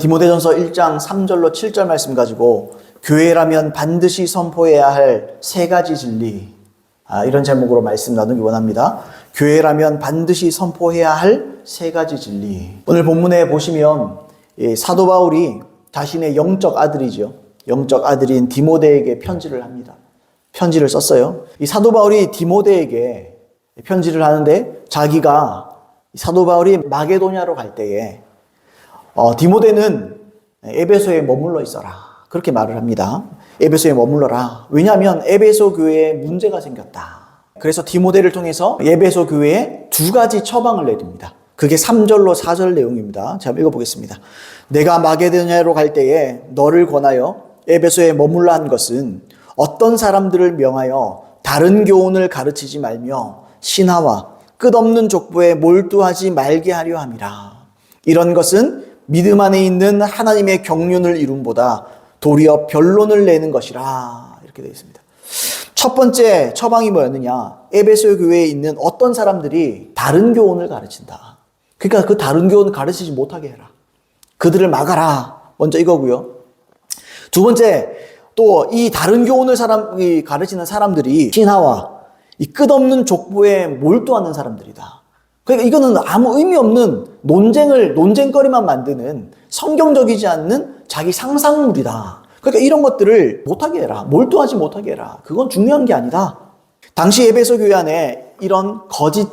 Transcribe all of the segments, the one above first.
디모데전서 1장 3절로 7절 말씀 가지고 교회라면 반드시 선포해야 할 세 가지 진리, 이런 제목으로 말씀 나누기 원합니다. 교회라면 반드시 선포해야 할 세 가지 진리. 오늘 본문에 보시면 사도 바울이 자신의 영적 아들이죠. 영적 아들인 디모데에게 편지를 합니다. 편지를 썼어요. 이 사도 바울이 디모데에게 편지를 하는데 자기가 사도 바울이 마게도냐로 갈 때에 디모데는 에베소에 머물러 있어라. 그렇게 말을 합니다. 에베소에 머물러라. 왜냐하면 에베소 교회에 문제가 생겼다. 그래서 디모데를 통해서 에베소 교회에 두 가지 처방을 내립니다. 그게 3절로 4절 내용입니다. 제가 읽어보겠습니다. 내가 마게도냐로 갈 때에 너를 권하여 에베소에 머물라 한 것은 어떤 사람들을 명하여 다른 교훈을 가르치지 말며 신하와 끝없는 족보에 몰두하지 말게 하려 함이라. 이런 것은 믿음 안에 있는 하나님의 경륜을 이룸보다 도리어 변론을 내는 것이라. 이렇게 되어 있습니다. 첫 번째 처방이 뭐였느냐? 에베소 교회에 있는 어떤 사람들이 다른 교훈을 가르친다. 그러니까 그 다른 교훈을 가르치지 못하게 해라. 그들을 막아라. 먼저 이거고요. 두 번째, 또 이 다른 교훈을 가르치는 사람들이 신하와 이 끝없는 족보에 몰두하는 사람들이다. 그러니까 이거는 아무 의미 없는 논쟁거리만 만드는 성경적이지 않는 자기 상상물이다. 그러니까 이런 것들을 못하게 해라. 몰두하지 못하게 해라. 그건 중요한 게 아니다. 당시 에베소 교회 안에 이런 거짓,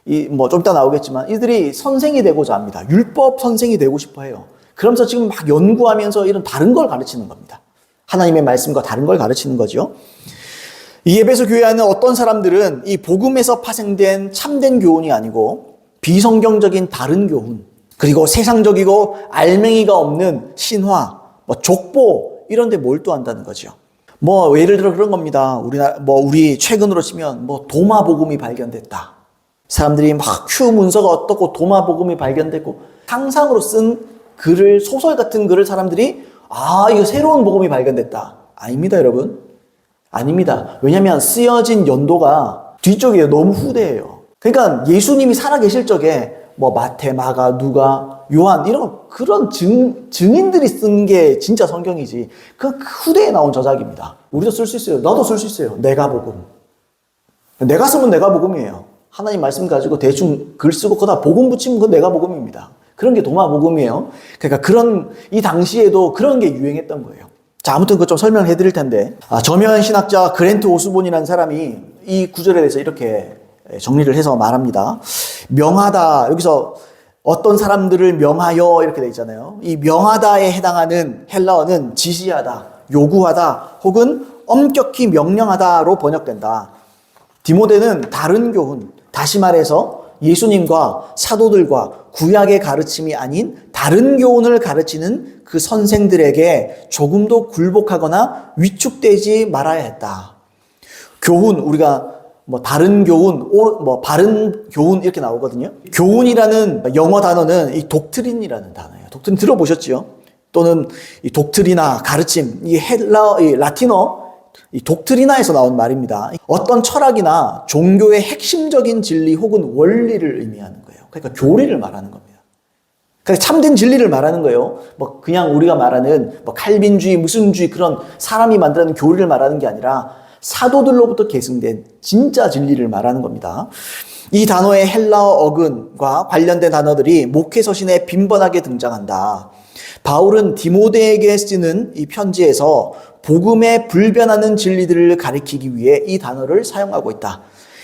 좀 이따 나오겠지만 이들이 선생이 되고자 합니다. 율법 선생이 되고 싶어 해요. 그러면서 지금 막 연구하면서 이런 다른 걸 가르치는 겁니다. 하나님의 말씀과 다른 걸 가르치는 거죠. 이 에베소 교회 안에 어떤 사람들은 이 복음에서 파생된 참된 교훈이 아니고 비성경적인 다른 교훈, 그리고 세상적이고 알맹이가 없는 신화, 족보 이런 데 몰두한다는 거죠. 예를 들어 그런 겁니다. 우리 최근으로 치면 도마 복음이 발견됐다. 사람들이 막 큐 문서가 어떻고 도마 복음이 발견됐고 상상으로 쓴 글을, 소설 같은 글을 사람들이 이거 새로운 복음이 발견됐다. 아닙니다, 여러분. 아닙니다. 왜냐하면 쓰여진 연도가 뒤쪽이에요. 너무 후대예요. 그러니까 예수님이 살아계실 적에 마태, 마가, 누가, 요한 그런 증인들이 쓴 게 진짜 성경이지. 그 후대에 나온 저작입니다. 우리도 쓸 수 있어요. 나도 쓸 수 있어요. 내가 복음. 내가 쓰면 내가 복음이에요. 하나님 말씀 가지고 대충 글 쓰고 거기다 복음 붙이면 그건 내가 복음입니다. 그런 게 도마 복음이에요. 그러니까 이 당시에도 그런 게 유행했던 거예요. 자, 아무튼 그거 좀 설명해 드릴 텐데, 저면 신학자 그랜트 오스본이라는 사람이 이 구절에 대해서 이렇게 정리를 해서 말합니다. 명하다, 여기서 어떤 사람들을 명하여 이렇게 돼 있잖아요. 이 명하다에 해당하는 헬라어는 지시하다, 요구하다, 혹은 엄격히 명령하다로 번역된다. 디모데는 다른 교훈, 다시 말해서 예수님과 사도들과 구약의 가르침이 아닌 다른 교훈을 가르치는 그 선생들에게 조금도 굴복하거나 위축되지 말아야 했다. 교훈, 우리가 다른 교훈, 바른 교훈 이렇게 나오거든요. 교훈이라는 영어 단어는 이 독트린이라는 단어예요. 독트린 들어보셨죠? 또는 이 독트리나 가르침, 이 라틴어 이 독트리나에서 나온 말입니다. 어떤 철학이나 종교의 핵심적인 진리 혹은 원리를 의미하는 거예요. 그러니까 교리를 말하는 겁니다. 그러니까 참된 진리를 말하는 거예요. 그냥 우리가 말하는 칼빈주의, 무슨주의 그런 사람이 만드는 교리를 말하는 게 아니라 사도들로부터 계승된 진짜 진리를 말하는 겁니다. 이 단어의 헬라어 어근과 관련된 단어들이 목회서신에 빈번하게 등장한다. 바울은 디모데에게 쓰는 이 편지에서 복음에 불변하는 진리들을 가리키기 위해 이 단어를 사용하고 있다.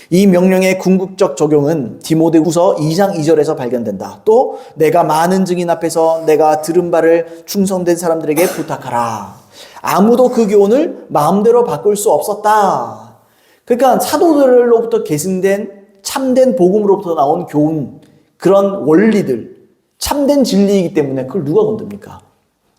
이 명령의 궁극적 적용은 디모데후서 2장 2절에서 발견된다. 또 내가 많은 증인 앞에서 내가 들은 바를 충성된 사람들에게 부탁하라. 아무도 그 교훈을 마음대로 바꿀 수 없었다. 그러니까 사도들로부터 계승된 참된 복음으로부터 나온 교훈, 그런 원리들, 참된 진리이기 때문에 그걸 누가 건듭니까?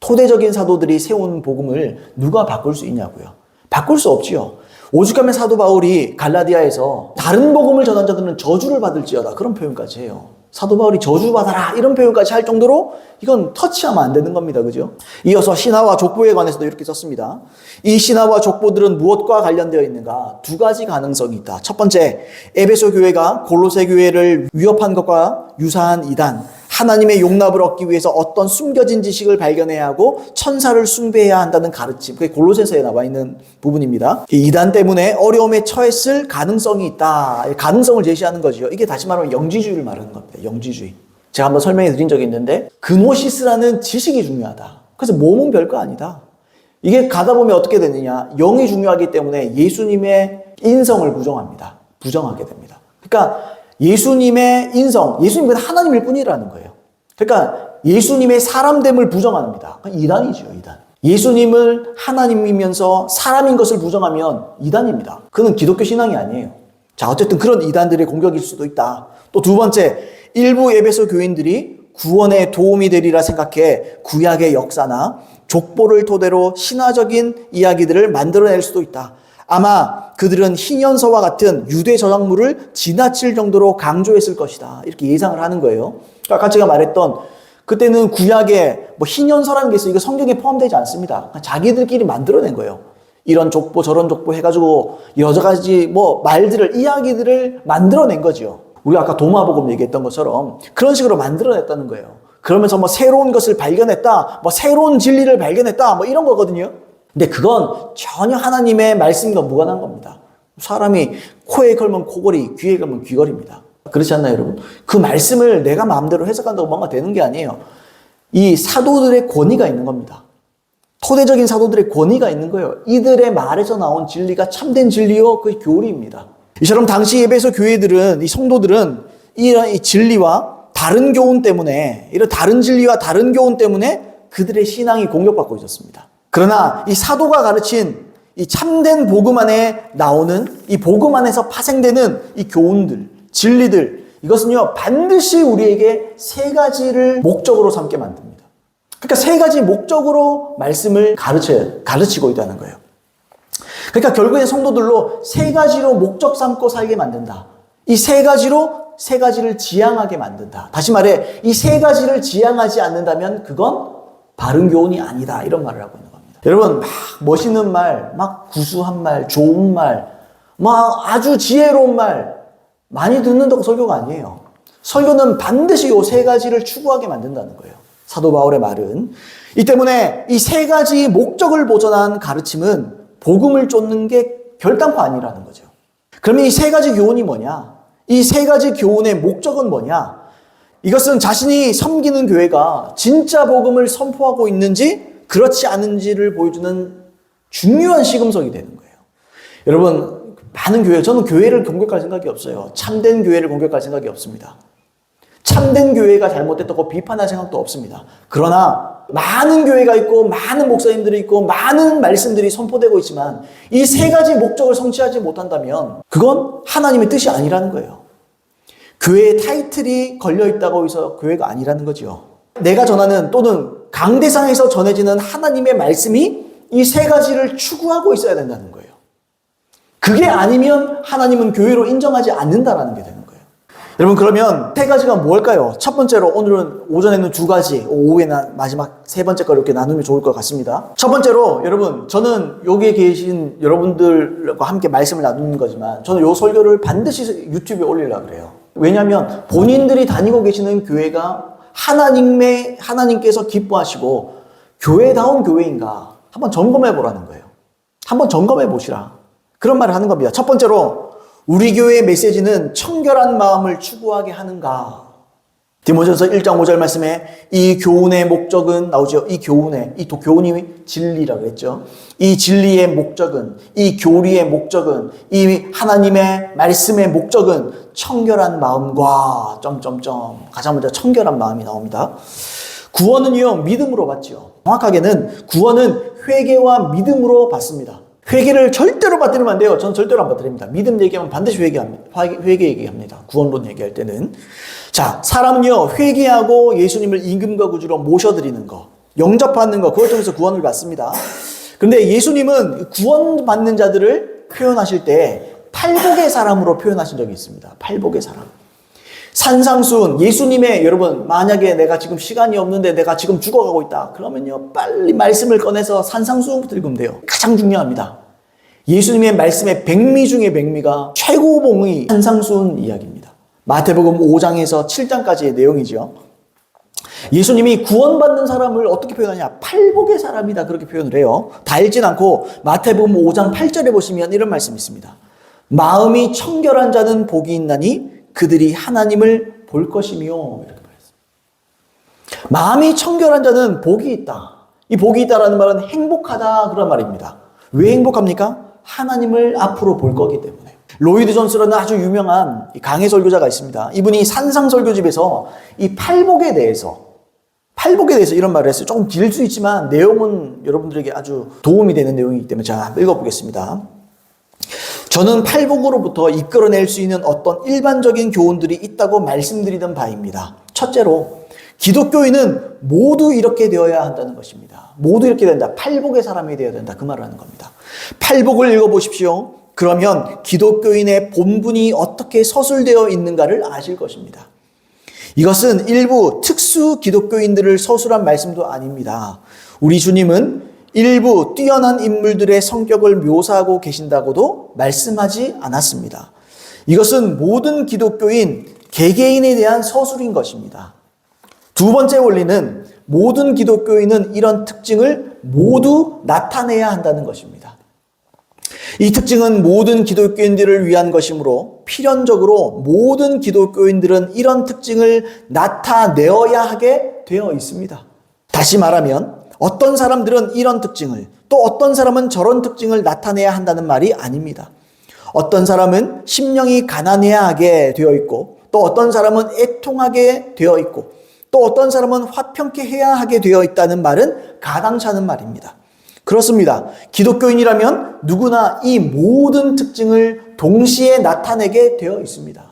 토대적인 사도들이 세운 복음을 누가 바꿀 수 있냐고요. 바꿀 수 없지요. 오죽하면 사도 바울이 갈라디아에서 다른 복음을 전한 자들은 저주를 받을지어다 그런 표현까지 해요. 사도 바울이 저주받아라 이런 표현까지 할 정도로 이건 터치하면 안 되는 겁니다. 그죠? 이어서 신하와 족보에 관해서도 이렇게 썼습니다. 이 신하와 족보들은 무엇과 관련되어 있는가? 두 가지 가능성이 있다. 첫 번째, 에베소 교회가 골로새 교회를 위협한 것과 유사한 이단, 하나님의 용납을 얻기 위해서 어떤 숨겨진 지식을 발견해야 하고 천사를 숭배해야 한다는 가르침. 그게 골로새서에 나와 있는 부분입니다. 이 이단 때문에 어려움에 처했을 가능성이 있다. 가능성을 제시하는 거죠. 이게 다시 말하면 영지주의를 말하는 겁니다. 영지주의. 제가 한번 설명해 드린 적이 있는데 그노시스라는 지식이 중요하다. 그래서 몸은 별거 아니다. 이게 가다 보면 어떻게 되느냐. 영이 중요하기 때문에 예수님의 인성을 부정합니다. 부정하게 됩니다. 그러니까 예수님의 인성, 예수님은 하나님일 뿐이라는 거예요. 그러니까 예수님의 사람됨을 부정합니다. 이단이죠, 이단. 예수님을 하나님이면서 사람인 것을 부정하면 이단입니다. 그는 기독교 신앙이 아니에요. 자, 어쨌든 그런 이단들의 공격일 수도 있다. 또 두 번째, 일부 에베소 교인들이 구원에 도움이 되리라 생각해 구약의 역사나 족보를 토대로 신화적인 이야기들을 만들어낼 수도 있다. 아마 그들은 희년서와 같은 유대 저작물을 지나칠 정도로 강조했을 것이다. 이렇게 예상을 하는 거예요. 아까 제가 말했던 그때는 구약에 희년서라는 게 있어요. 이거 성경에 포함되지 않습니다. 자기들끼리 만들어낸 거예요. 이런 족보 저런 족보 해가지고 여러 가지 말들을 이야기들을 만들어낸 거죠. 우리가 아까 도마복음 얘기했던 것처럼 그런 식으로 만들어냈다는 거예요. 그러면서 새로운 것을 발견했다, 새로운 진리를 발견했다, 이런 거거든요. 근데 그건 전혀 하나님의 말씀과 무관한 겁니다. 사람이 코에 걸면 코걸이, 귀에 걸면 귀걸이입니다. 그렇지 않나요, 여러분? 그 말씀을 내가 마음대로 해석한다고 뭔가 되는 게 아니에요. 이 사도들의 권위가 있는 겁니다. 토대적인 사도들의 권위가 있는 거예요. 이들의 말에서 나온 진리가 참된 진리요, 그 교리입니다. 이처럼 당시 에베소 교회들은, 이 성도들은 이런 이 진리와 다른 교훈 때문에, 이런 다른 진리와 다른 교훈 때문에 그들의 신앙이 공격받고 있었습니다. 그러나 이 사도가 가르친 이 참된 복음 안에 나오는 이 복음 안에서 파생되는 이 교훈들, 진리들, 이것은요, 반드시 우리에게 세 가지를 목적으로 삼게 만듭니다. 그러니까 세 가지 목적으로 말씀을 가르치고 있다는 거예요. 그러니까 결국엔 성도들로 세 가지로 목적 삼고 살게 만든다. 이 세 가지를 지향하게 만든다. 다시 말해, 이 세 가지를 지향하지 않는다면 그건 바른 교훈이 아니다. 이런 말을 하고 있는 겁니다. 여러분, 막 멋있는 말, 막 구수한 말, 좋은 말, 막 아주 지혜로운 말 많이 듣는다고 설교가 아니에요. 설교는 반드시 이 세 가지를 추구하게 만든다는 거예요. 사도 바울의 말은. 이 때문에 이 세 가지 목적을 보전한 가르침은 복음을 쫓는 게 결단코 아니라는 거죠. 그러면 이 세 가지 교훈이 뭐냐? 이 세 가지 교훈의 목적은 뭐냐? 이것은 자신이 섬기는 교회가 진짜 복음을 선포하고 있는지 그렇지 않은지를 보여주는 중요한 시금석이 되는 거예요. 여러분, 많은 교회, 저는 교회를 공격할 생각이 없어요. 참된 교회를 공격할 생각이 없습니다. 참된 교회가 잘못됐다고 비판할 생각도 없습니다. 그러나 많은 교회가 있고 많은 목사님들이 있고 많은 말씀들이 선포되고 있지만 이 세 가지 목적을 성취하지 못한다면 그건 하나님의 뜻이 아니라는 거예요. 교회의 타이틀이 걸려있다고 해서 교회가 아니라는 거죠. 내가 전하는 또는 강대상에서 전해지는 하나님의 말씀이 이 세 가지를 추구하고 있어야 된다는 거예요. 그게 아니면 하나님은 교회로 인정하지 않는다라는 게 되는 거예요. 여러분, 그러면 세 가지가 뭘까요? 첫 번째로 오늘은 오전에는 두 가지, 오후에는 마지막 세 번째 걸 이렇게 나누면 좋을 것 같습니다. 첫 번째로 여러분, 저는 여기에 계신 여러분들과 함께 말씀을 나누는 거지만 저는 이 설교를 반드시 유튜브에 올리려고 그래요. 왜냐하면 본인들이 다니고 계시는 교회가 하나님께서 기뻐하시고 교회다운 교회인가 한번 점검해 보라는 거예요. 한번 점검해 보시라. 그런 말을 하는 겁니다. 첫 번째로 우리 교회의 메시지는 청결한 마음을 추구하게 하는가? 디모데전서 1장 5절 말씀에 이 교훈의 목적은 나오죠. 이 교훈이 진리라고 했죠. 이 진리의 목적은, 이 교리의 목적은, 이 하나님의 말씀의 목적은 청결한 마음과 가장 먼저 청결한 마음이 나옵니다. 구원은요, 믿음으로 받죠. 정확하게는 구원은 회개와 믿음으로 받습니다. 회개를 절대로 받들면 안 돼요. 저는 절대로 안 받드립니다. 믿음 얘기하면 반드시 회개 얘기합니다. 구원론 얘기할 때는. 자, 사람은요, 회개하고 예수님을 임금과 구주로 모셔드리는 거, 영접하는 거, 그걸 통해서 구원을 받습니다. 그런데 예수님은 구원받는 자들을 표현하실 때 팔복의 사람으로 표현하신 적이 있습니다. 팔복의 사람. 산상수훈, 예수님의, 여러분, 만약에 내가 지금 시간이 없는데 내가 지금 죽어가고 있다. 그러면요, 빨리 말씀을 꺼내서 산상수훈부터 읽으면 돼요. 가장 중요합니다. 예수님의 말씀의 백미 중의 백미가 최고봉의 산상수훈 이야기입니다. 마태복음 5장에서 7장까지의 내용이죠. 예수님이 구원받는 사람을 어떻게 표현하냐? 팔복의 사람이다 그렇게 표현을 해요. 다 읽진 않고 마태복음 5장 8절에 보시면 이런 말씀이 있습니다. 마음이 청결한 자는 복이 있나니 그들이 하나님을 볼 것이며 이렇게 말했습니다. 마음이 청결한 자는 복이 있다. 이 복이 있다라는 말은 행복하다 그런 말입니다. 왜 행복합니까? 하나님을 앞으로 볼 거기 때문에. 로이드 존스라는 아주 유명한 강해 설교자가 있습니다. 이분이 산상설교집에서 이 팔복에 대해서 이런 말을 했어요. 조금 길 수 있지만 내용은 여러분들에게 아주 도움이 되는 내용이기 때문에 제가 한번 읽어보겠습니다. 저는 팔복으로부터 이끌어낼 수 있는 어떤 일반적인 교훈들이 있다고 말씀드리던 바입니다. 첫째로 기독교인은 모두 이렇게 되어야 한다는 것입니다. 모두 이렇게 된다. 팔복의 사람이 되어야 된다. 그 말을 하는 겁니다. 팔복을 읽어보십시오. 그러면 기독교인의 본분이 어떻게 서술되어 있는가를 아실 것입니다. 이것은 일부 특수 기독교인들을 서술한 말씀도 아닙니다. 우리 주님은 일부 뛰어난 인물들의 성격을 묘사하고 계신다고도 말씀하지 않았습니다. 이것은 모든 기독교인 개개인에 대한 서술인 것입니다. 두 번째 원리는 모든 기독교인은 이런 특징을 모두 나타내야 한다는 것입니다. 이 특징은 모든 기독교인들을 위한 것이므로 필연적으로 모든 기독교인들은 이런 특징을 나타내어야 하게 되어 있습니다. 다시 말하면 어떤 사람들은 이런 특징을, 또 어떤 사람은 저런 특징을 나타내야 한다는 말이 아닙니다. 어떤 사람은 심령이 가난해야 하게 되어 있고, 또 어떤 사람은 애통하게 되어 있고, 또 어떤 사람은 화평케 해야 하게 되어 있다는 말은 가당찮은 말입니다. 그렇습니다. 기독교인이라면 누구나 이 모든 특징을 동시에 나타내게 되어 있습니다.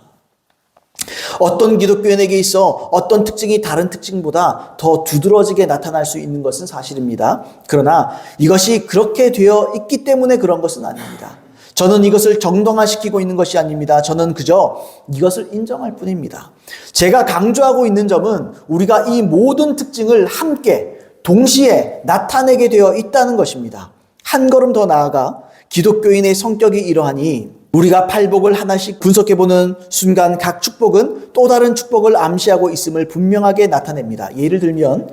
어떤 기독교인에게 있어 어떤 특징이 다른 특징보다 더 두드러지게 나타날 수 있는 것은 사실입니다. 그러나 이것이 그렇게 되어 있기 때문에 그런 것은 아닙니다. 저는 이것을 정당화시키고 있는 것이 아닙니다. 저는 그저 이것을 인정할 뿐입니다. 제가 강조하고 있는 점은 우리가 이 모든 특징을 함께 동시에 나타내게 되어 있다는 것입니다. 한 걸음 더 나아가 기독교인의 성격이 이러하니 우리가 팔복을 하나씩 분석해보는 순간 각 축복은 또 다른 축복을 암시하고 있음을 분명하게 나타냅니다. 예를 들면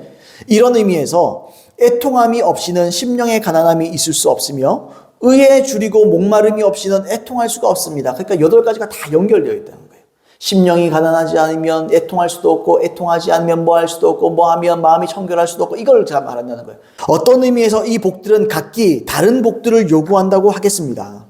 이런 의미에서 애통함이 없이는 심령의 가난함이 있을 수 없으며 의에 줄이고 목마름이 없이는 애통할 수가 없습니다. 그러니까 8가지가 다 연결되어 있다는 거예요. 심령이 가난하지 않으면 애통할 수도 없고, 애통하지 않으면 뭐 할 수도 없고, 뭐 하면 마음이 청결할 수도 없고, 이걸 제가 말한다는 거예요. 어떤 의미에서 이 복들은 각기 다른 복들을 요구한다고 하겠습니다.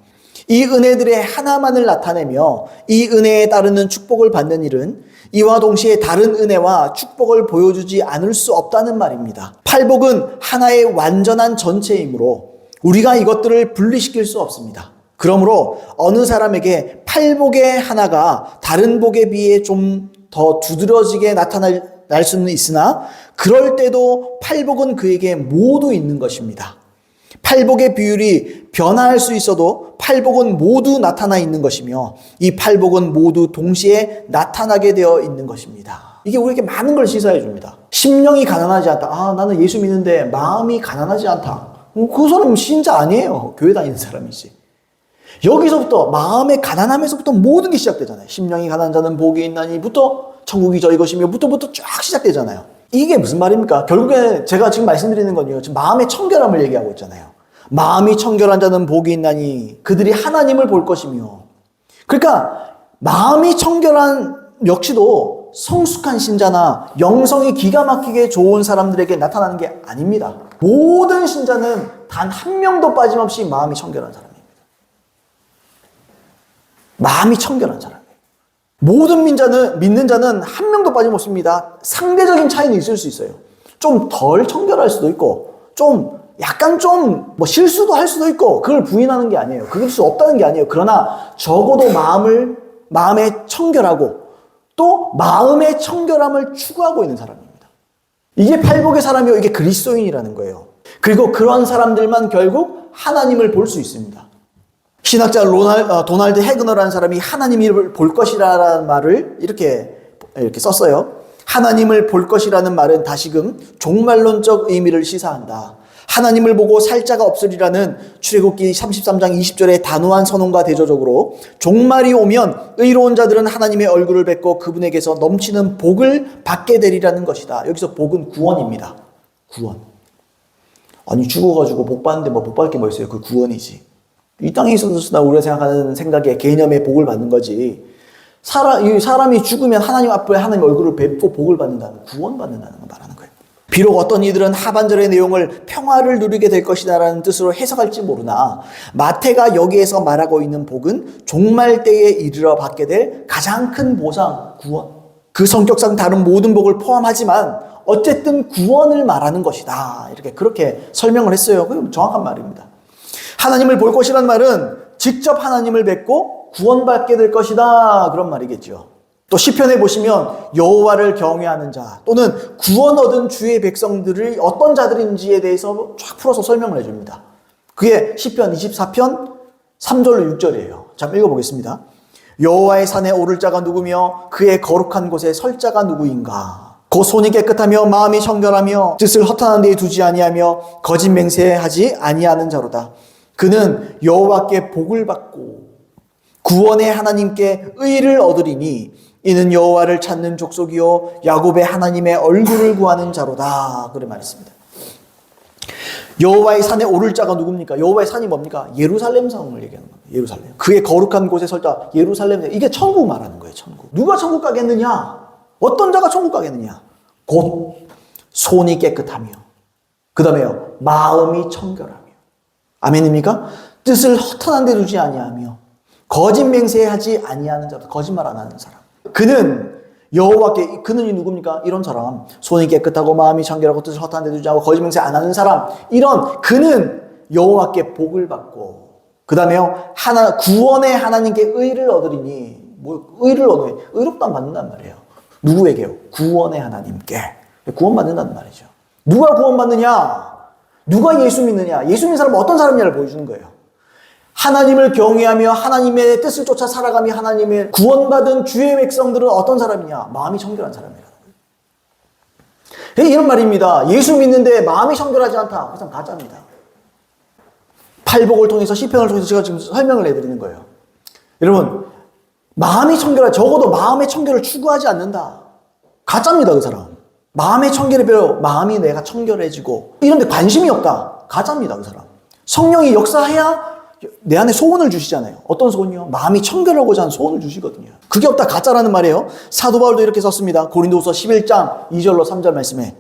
이 은혜들의 하나만을 나타내며 이 은혜에 따르는 축복을 받는 일은 이와 동시에 다른 은혜와 축복을 보여주지 않을 수 없다는 말입니다. 팔복은 하나의 완전한 전체이므로 우리가 이것들을 분리시킬 수 없습니다. 그러므로 어느 사람에게 팔복의 하나가 다른 복에 비해 좀 더 두드러지게 나타날 수는 있으나 그럴 때도 팔복은 그에게 모두 있는 것입니다. 팔복의 비율이 변화할 수 있어도 팔복은 모두 나타나 있는 것이며 이 팔복은 모두 동시에 나타나게 되어 있는 것입니다. 이게 우리에게 많은 걸 시사해 줍니다. 심령이 가난하지 않다. 나는 예수 믿는데 마음이 가난하지 않다. 그 사람은 신자 아니에요. 교회 다니는 사람이지. 여기서부터 마음의 가난함에서부터 모든 게 시작되잖아요. 심령이 가난한 자는 복이 있나니부터 천국이 저희 것이며부터 쫙 시작되잖아요. 이게 무슨 말입니까? 결국에 제가 지금 말씀드리는 건요. 지금 마음의 청결함을 얘기하고 있잖아요. 마음이 청결한 자는 복이 있나니 그들이 하나님을 볼 것이며. 그러니까 마음이 청결한 역시도 성숙한 신자나 영성이 기가 막히게 좋은 사람들에게 나타나는 게 아닙니다. 모든 신자는 단 한 명도 빠짐없이 마음이 청결한 사람입니다. 마음이 청결한 사람이에요. 모든 믿는 자는 한 명도 빠짐없습니다. 상대적인 차이는 있을 수 있어요. 좀 덜 청결할 수도 있고, 약간 실수도 할 수도 있고, 그걸 부인하는 게 아니에요. 그럴 수 없다는 게 아니에요. 그러나 적어도 마음에 청결하고, 또 마음의 청결함을 추구하고 있는 사람입니다. 이게 팔복의 사람이요. 이게 그리스도인이라는 거예요. 그리고 그런 사람들만 결국 하나님을 볼 수 있습니다. 신학자 도널드 해그너라는 사람이 하나님을 볼 것이라는 말을 이렇게 썼어요. 하나님을 볼 것이라는 말은 다시금 종말론적 의미를 시사한다. 하나님을 보고 살 자가 없으리라는 출애굽기 33장 20절의 단호한 선언과 대조적으로 종말이 오면 의로운 자들은 하나님의 얼굴을 뵙고 그분에게서 넘치는 복을 받게 되리라는 것이다. 여기서 복은 구원입니다. 구원. 아니 죽어가지고 복 받는데 뭐 복 받을 게 뭐 있어요? 그 구원이지. 이 땅에 있어서나 우리가 생각하는 생각의 개념의 복을 받는 거지. 사람이 죽으면 하나님 앞에 하나님 얼굴을 뵙고 복을 받는다는, 구원받는다는 걸 말하는 거예요. 비록 어떤 이들은 하반절의 내용을 평화를 누리게 될 것이다라는 뜻으로 해석할지 모르나 마태가 여기에서 말하고 있는 복은 종말 때에 이르러 받게 될 가장 큰 보상, 구원. 그 성격상 다른 모든 복을 포함하지만 어쨌든 구원을 말하는 것이다. 이렇게 그렇게 설명을 했어요. 그건 정확한 말입니다. 하나님을 볼 것이란 말은 직접 하나님을 뵙고 구원받게 될 것이다. 그런 말이겠죠. 또 시편에 보시면 여호와를 경외하는 자 또는 구원 얻은 주의 백성들이 어떤 자들인지에 대해서 쫙 풀어서 설명을 해줍니다. 그게 시편 24편 3절로 6절이에요. 잠깐 읽어보겠습니다. 여호와의 산에 오를 자가 누구며 그의 거룩한 곳에 설 자가 누구인가. 곧 손이 깨끗하며 마음이 청결하며 뜻을 허탄한 데에 두지 아니하며 거짓 맹세하지 아니하는 자로다. 그는 여호와께 복을 받고 구원의 하나님께 의를 얻으리니 이는 여호와를 찾는 족속이요 야곱의 하나님의 얼굴을 구하는 자로다. 그래 말했습니다. 여호와의 산에 오를 자가 누굽니까? 여호와의 산이 뭡니까? 예루살렘 성을 얘기하는 겁니다. 예루살렘. 그의 거룩한 곳에 설 자, 예루살렘. 이게 천국 말하는 거예요. 천국. 누가 천국 가겠느냐? 어떤 자가 천국 가겠느냐? 곧 손이 깨끗하며 그 다음에요 마음이 청결하며 아멘입니까? 뜻을 허탄한 데 두지 아니하며 거짓 맹세하지 아니하는 자, 거짓말 안 하는 사람. 그는 여호와께, 그는이 누굽니까? 이런 사람. 손이 깨끗하고 마음이 청결하고 뜻을 허탄한 데 두지 않고 거짓 맹세 안 하는 사람. 이런 그는 여호와께 복을 받고 그 다음에요 구원의 하나님께 의를 얻으리니 의를 얻으니 의롭다면 받는단 말이에요. 누구에게요? 구원의 하나님께 구원받는다는 말이죠. 누가 구원받느냐? 누가 예수 믿느냐? 예수 믿는 사람은 어떤 사람이냐를 보여주는 거예요. 하나님을 경외하며 하나님의 뜻을 쫓아 살아가며 하나님의 구원받은 주의 백성들은 어떤 사람이냐? 마음이 청결한 사람이라는 거예요. 이런 말입니다. 예수 믿는데 마음이 청결하지 않다. 그것은 가짜입니다. 팔복을 통해서 시편을 통해서 제가 지금 설명을 해드리는 거예요. 여러분 마음이 청결하 적어도 마음의 청결을 추구하지 않는다. 가짜입니다. 그 사람. 마음의 청결에 비해 마음이 내가 청결해지고 이런 데 관심이 없다. 가짜입니다. 그 사람. 성령이 역사해야 내 안에 소원을 주시잖아요. 어떤 소원이요? 마음이 청결하고자 하는 소원을 주시거든요. 그게 없다 가짜라는 말이에요. 사도 바울도 이렇게 썼습니다. 고린도후서 11장 2절로 3절 말씀에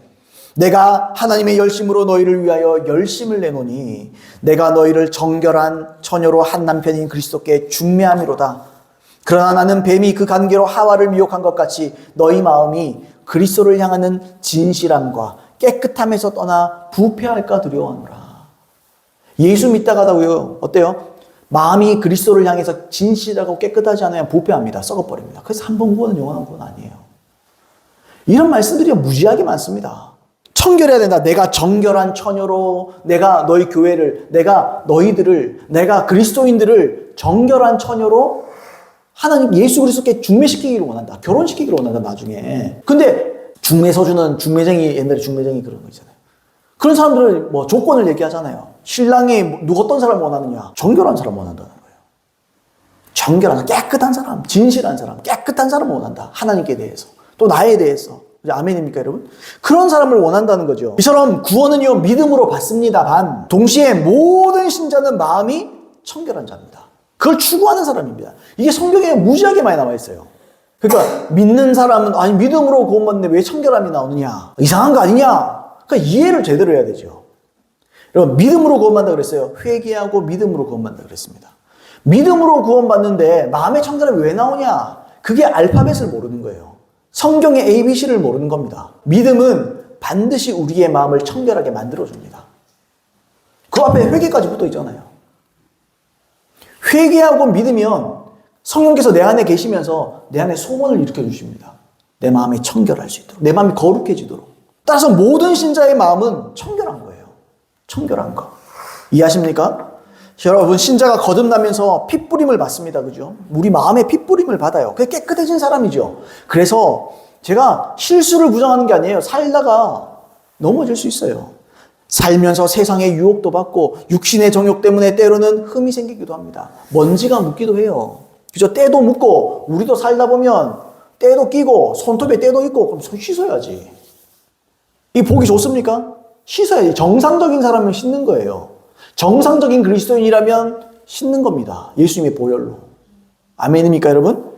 내가 하나님의 열심으로 너희를 위하여 열심을 내노니 내가 너희를 정결한 처녀로 한 남편인 그리스도께 중매함이로다. 그러나 나는 뱀이 그 관계로 하와를 미혹한 것 같이 너희 마음이 그리스도를 향하는 진실함과 깨끗함에서 떠나 부패할까 두려워하노라. 예수 믿다가다고요. 어때요? 마음이 그리스도를 향해서 진실하고 깨끗하지 않으면 부패합니다. 썩어버립니다. 그래서 한 번 구원은 영원한 구원 아니에요. 이런 말씀들이 무지하게 많습니다. 청결해야 된다. 내가 정결한 처녀로 내가 너희 교회를 내가 너희들을 내가 그리스도인들을 정결한 처녀로 하나님 예수 그리스도께 중매시키기를 원한다. 결혼시키기를 원한다 나중에. 근데 중매서주는 중매쟁이 옛날에 중매쟁이 그런 거 있잖아요. 그런 사람들은 뭐 조건을 얘기하잖아요. 신랑이 누구 어떤 사람을 원하느냐? 정결한 사람 원한다는 거예요. 정결한 사람, 깨끗한 사람, 진실한 사람, 깨끗한 사람을 원한다. 하나님께 대해서. 또 나에 대해서. 아멘입니까 여러분? 그런 사람을 원한다는 거죠. 이처럼 구원은요 믿음으로 받습니다만 동시에 모든 신자는 마음이 청결한 자입니다. 그걸 추구하는 사람입니다. 이게 성경에 무지하게 많이 나와 있어요. 그러니까 믿는 사람은 아니 믿음으로 구원받는데 왜 청결함이 나오느냐? 이상한 거 아니냐? 그러니까 이해를 제대로 해야 되죠. 여러분 믿음으로 구원받는다 그랬어요. 회개하고 믿음으로 구원받는다 그랬습니다. 믿음으로 구원받는데 마음의 청결함이 왜 나오냐? 그게 알파벳을 모르는 거예요. 성경의 ABC를 모르는 겁니다. 믿음은 반드시 우리의 마음을 청결하게 만들어줍니다. 그 앞에 회개까지 붙어 있잖아요. 회개하고 믿으면 성령께서 내 안에 계시면서 내 안에 소원을 일으켜 주십니다. 내 마음이 청결할 수 있도록, 내 마음이 거룩해지도록. 따라서 모든 신자의 마음은 청결한 거예요. 청결한 거. 이해하십니까? 여러분 신자가 거듭나면서 핏부림을 받습니다. 그죠? 우리 마음에 핏부림을 받아요. 그게 깨끗해진 사람이죠. 그래서 제가 실수를 부정하는 게 아니에요. 살다가 넘어질 수 있어요. 살면서 세상의 유혹도 받고 육신의 정욕 때문에 때로는 흠이 생기기도 합니다. 먼지가 묻기도 해요. 그죠? 때도 묻고 우리도 살다 보면 때도 끼고 손톱에 때도 있고 그럼 손 씻어야지. 이 보기 좋습니까? 씻어야지. 정상적인 사람은 씻는 거예요. 정상적인 그리스도인이라면 씻는 겁니다. 예수님의 보혈로. 아멘입니까, 여러분?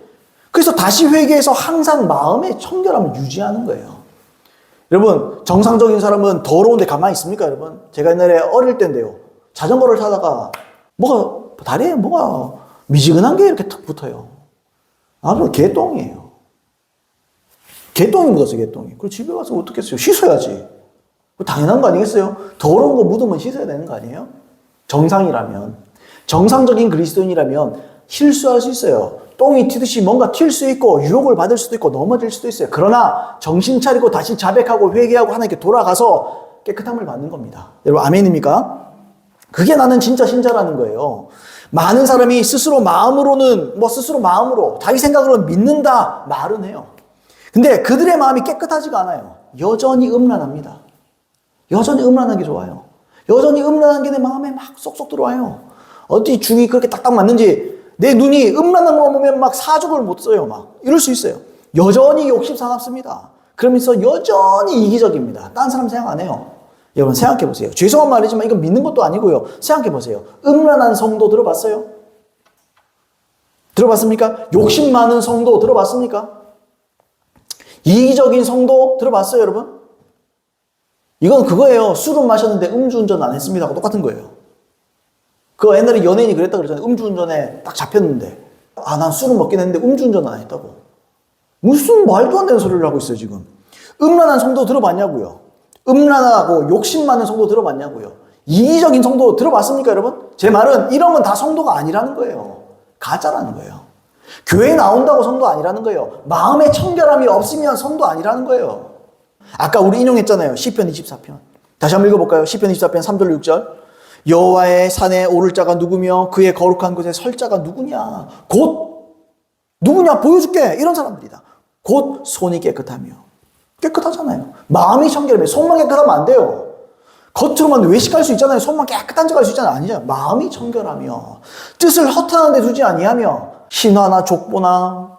그래서 다시 회개해서 항상 마음의 청결함을 유지하는 거예요. 여러분, 정상적인 사람은 더러운데 가만히 있습니까, 여러분? 제가 옛날에 어릴 때인데요. 자전거를 타다가 다리에 뭐가 미지근한 게 이렇게 탁 붙어요. 아주 개똥이에요. 개똥이 묻었어요, 개똥이. 그리고 집에 가서 어떻게 했어요? 씻어야지. 당연한 거 아니겠어요? 더러운 거 묻으면 씻어야 되는 거 아니에요? 정상이라면. 정상적인 그리스도인이라면 실수할 수 있어요. 똥이 튀듯이 뭔가 튈 수 있고 유혹을 받을 수도 있고 넘어질 수도 있어요. 그러나 정신 차리고 다시 자백하고 회개하고 하나님께 돌아가서 깨끗함을 받는 겁니다. 여러분 아멘입니까? 그게 나는 진짜 신자라는 거예요. 많은 사람이 스스로 마음으로는 스스로 마음으로 자기 생각으로는 믿는다 말은 해요. 근데 그들의 마음이 깨끗하지가 않아요. 여전히 음란합니다. 여전히 음란한 게 좋아요. 여전히 음란한 게 내 마음에 막 쏙쏙 들어와요. 어디 중이 그렇게 딱딱 맞는지 내 눈이 음란한 거 보면 막 사족을 못 써요. 막 이럴 수 있어요. 여전히 욕심 사납습니다. 그러면서 여전히 이기적입니다. 딴 사람 생각 안 해요. 여러분 생각해 보세요. 죄송한 말이지만 이건 믿는 것도 아니고요. 생각해 보세요. 음란한 성도 들어봤어요? 들어봤습니까? 욕심 많은 성도 들어봤습니까? 이기적인 성도 들어봤어요, 여러분? 이건 그거예요. 술은 마셨는데 음주운전 안 했습니다하고 똑같은 거예요. 그 옛날에 연예인이 그랬다 그러잖아요. 음주운전에 딱 잡혔는데 난 술은 먹긴 했는데 음주운전 안 했다고. 무슨 말도 안 되는 소리를 하고 있어요 지금. 음란한 성도 들어봤냐고요. 음란하고 욕심 많은 성도 들어봤냐고요. 이기적인 성도 들어봤습니까 여러분? 제 말은 이런 건 다 성도가 아니라는 거예요. 가짜라는 거예요. 교회 나온다고 성도 아니라는 거예요. 마음의 청결함이 없으면 성도 아니라는 거예요. 아까 우리 인용했잖아요. 시편 24편. 다시 한번 읽어볼까요? 시편 24편 3절 6절. 여호와의 산에 오를 자가 누구며 그의 거룩한 곳에 설 자가 누구냐. 곧 누구냐 보여줄게. 이런 사람들이다. 곧 손이 깨끗하며. 깨끗하잖아요. 마음이 청결하며. 손만 깨끗하면 안 돼요. 겉으로만 외식할 수 있잖아요. 손만 깨끗한 척 할 수 있잖아요. 아니잖아요. 마음이 청결하며 뜻을 허탄한 데 두지 아니하며 신화나 족보나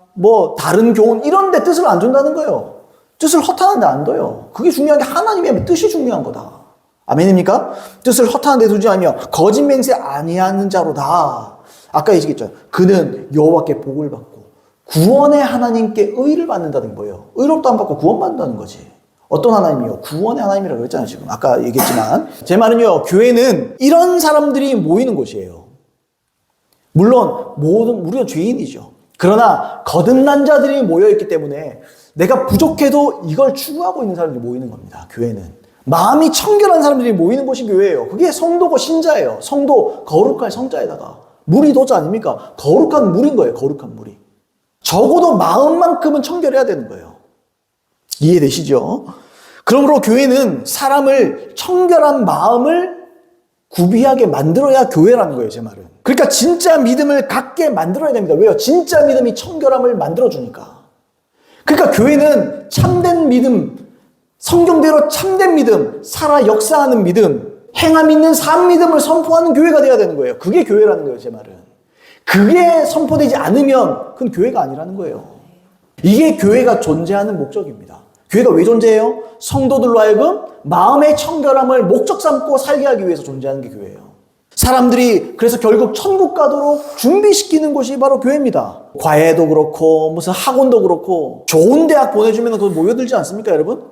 다른 교훈 이런 데 뜻을 안 둔다는 거예요. 뜻을 허탄한 데 안 둬요. 그게 중요한 게 하나님의 뜻이 중요한 거다. 아멘입니까? 뜻을 허탄한 데 두지 않으며 거짓 맹세 아니하는 자로다. 아까 얘기했죠. 그는 여호와께 복을 받고 구원의 하나님께 의를 받는다는 거예요. 의롭도 안 받고 구원받는다는 거지. 어떤 하나님이요? 구원의 하나님이라고 했잖아요 지금. 아까 얘기했지만 제 말은요. 교회는 이런 사람들이 모이는 곳이에요. 물론 우리가 죄인이죠. 그러나 거듭난 자들이 모여있기 때문에 내가 부족해도 이걸 추구하고 있는 사람들이 모이는 겁니다. 교회는. 마음이 청결한 사람들이 모이는 곳이 교회예요. 그게 성도고 신자예요. 성도 거룩할 성자에다가 물이 도자 아닙니까? 거룩한 물인 거예요. 거룩한 물이. 적어도 마음만큼은 청결해야 되는 거예요. 이해되시죠? 그러므로 교회는 사람을 청결한 마음을 구비하게 만들어야 교회라는 거예요. 제 말은. 그러니까 진짜 믿음을 갖게 만들어야 됩니다. 왜요? 진짜 믿음이 청결함을 만들어주니까. 그러니까 교회는 참된 믿음, 성경대로 참된 믿음, 살아 역사하는 믿음, 행함 있는 삶 믿음을 선포하는 교회가 돼야 되는 거예요. 그게 교회라는 거예요, 제 말은. 그게 선포되지 않으면 그건 교회가 아니라는 거예요. 이게 교회가 존재하는 목적입니다. 교회가 왜 존재해요? 성도들로 하여금 마음의 청결함을 목적 삼고 살게 하기 위해서 존재하는 게 교회예요. 사람들이 그래서 결국 천국 가도록 준비시키는 곳이 바로 교회입니다. 과외도 그렇고 무슨 학원도 그렇고 좋은 대학 보내주면 그거 모여들지 않습니까 여러분?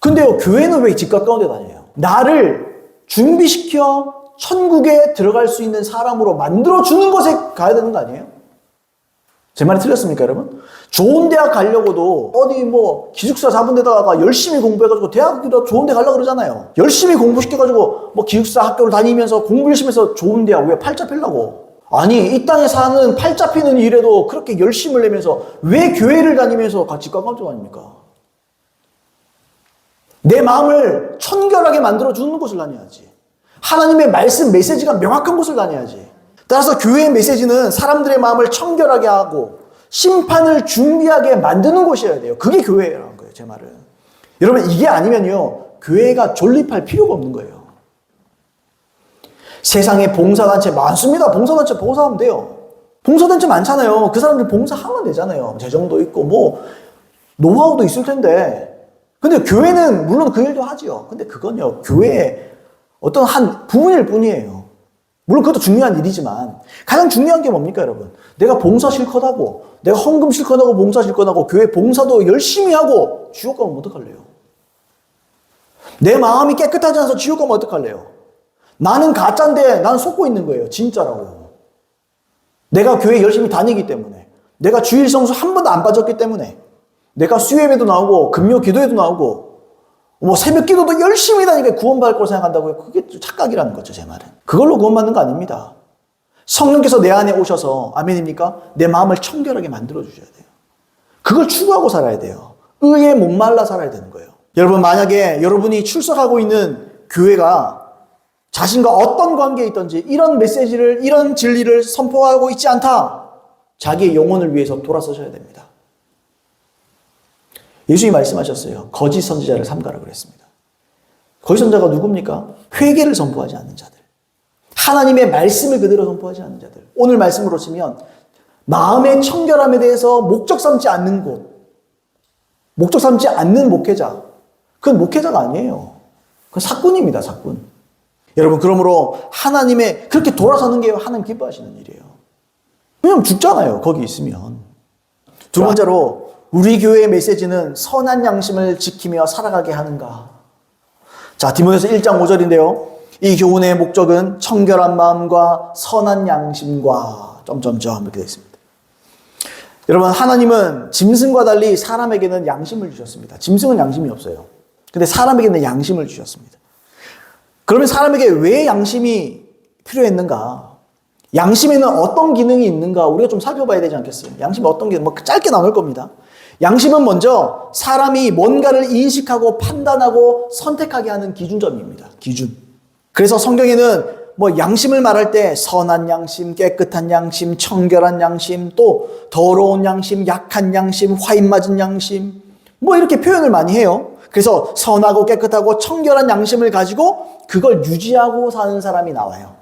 근데요 교회는 왜 집 가까운 데 다녀요? 나를 준비시켜 천국에 들어갈 수 있는 사람으로 만들어주는 곳에 가야 되는 거 아니에요? 제 말이 틀렸습니까 여러분? 좋은 대학 가려고도 어디 기숙사 잡은 데다가 열심히 공부해가지고 대학도 좋은 데 가려고 그러잖아요. 열심히 공부시켜가지고 기숙사 학교를 다니면서 공부 열심히 해서 좋은 대학 왜 팔자 펴려고? 아니 이 땅에 사는 팔자 피는 일에도 그렇게 열심을 내면서 왜 교회를 다니면서 같이 깜깜짝 아닙니까? 내 마음을 청결하게 만들어주는 곳을 다녀야지. 하나님의 말씀 메시지가 명확한 곳을 다녀야지. 따라서 교회의 메시지는 사람들의 마음을 청결하게 하고 심판을 준비하게 만드는 곳이어야 돼요. 그게 교회라는 거예요, 제 말은. 여러분, 이게 아니면요, 교회가 존립할 필요가 없는 거예요. 세상에 봉사단체 많습니다. 봉사단체 봉사하면 돼요. 봉사단체 많잖아요. 그 사람들 봉사하면 되잖아요. 재정도 있고 뭐 노하우도 있을 텐데. 근데 교회는 물론 그 일도 하지요. 근데 그건요, 교회의 어떤 한 부분일 뿐이에요. 물론 그것도 중요한 일이지만 가장 중요한 게 뭡니까, 여러분? 내가 봉사 실컷 하고, 내가 헌금 실컷 하고, 봉사 실컷 하고, 교회 봉사도 열심히 하고, 지옥 가면 어떡할래요? 내 마음이 깨끗하지 않아서 지옥 가면 어떡할래요? 나는 가짜인데 난 속고 있는 거예요. 진짜라고. 내가 교회 열심히 다니기 때문에, 내가 주일 성수 한 번도 안 빠졌기 때문에, 내가 수요예배도 나오고 금요 기도회도 나오고 뭐 새벽 기도도 열심히 다니니까 구원받을 거라고 생각한다고요. 그게 착각이라는 거죠, 제 말은. 그걸로 구원받는 거 아닙니다. 성령께서 내 안에 오셔서, 아멘입니까? 내 마음을 청결하게 만들어 주셔야 돼요. 그걸 추구하고 살아야 돼요. 의에 목말라 살아야 되는 거예요. 여러분, 만약에 여러분이 출석하고 있는 교회가 자신과 어떤 관계에 있든지 이런 메시지를, 이런 진리를 선포하고 있지 않다, 자기의 영혼을 위해서 돌아서셔야 됩니다. 예수님이 말씀하셨어요. 거짓 선지자를 삼가라 그랬습니다. 거짓 선지자가 누굽니까? 회개를 선포하지 않는 자들. 하나님의 말씀을 그대로 선포하지 않는 자들. 오늘 말씀으로 치면 마음의 청결함에 대해서 목적 삼지 않는 곳, 목적 삼지 않는 목회자, 그건 목회자가 아니에요. 그건 사꾼입니다, 사꾼. 여러분, 그러므로 하나님의, 그렇게 돌아서는 게 하나님 기뻐하시는 일이에요. 왜냐면 죽잖아요, 거기 있으면. 두 번째로, 우리 교회의 메시지는 선한 양심을 지키며 살아가게 하는가. 자, 디모데서 1장 5절인데요. 이 교훈의 목적은 청결한 마음과 선한 양심과 점점점 이렇게 되어 있습니다. 여러분, 하나님은 짐승과 달리 사람에게는 양심을 주셨습니다. 짐승은 양심이 없어요. 근데 사람에게는 양심을 주셨습니다. 그러면 사람에게 왜 양심이 필요했는가? 양심에는 어떤 기능이 있는가? 우리가 좀 살펴봐야 되지 않겠어요? 양심이 어떤 기능, 뭐 짧게 나눌 겁니다. 양심은 먼저 사람이 뭔가를 인식하고 판단하고 선택하게 하는 기준점입니다. 기준. 그래서 성경에는 뭐 양심을 말할 때 선한 양심, 깨끗한 양심, 청결한 양심, 또 더러운 양심, 약한 양심, 화인 맞은 양심, 뭐 이렇게 표현을 많이 해요. 그래서 선하고 깨끗하고 청결한 양심을 가지고 그걸 유지하고 사는 사람이 나와요.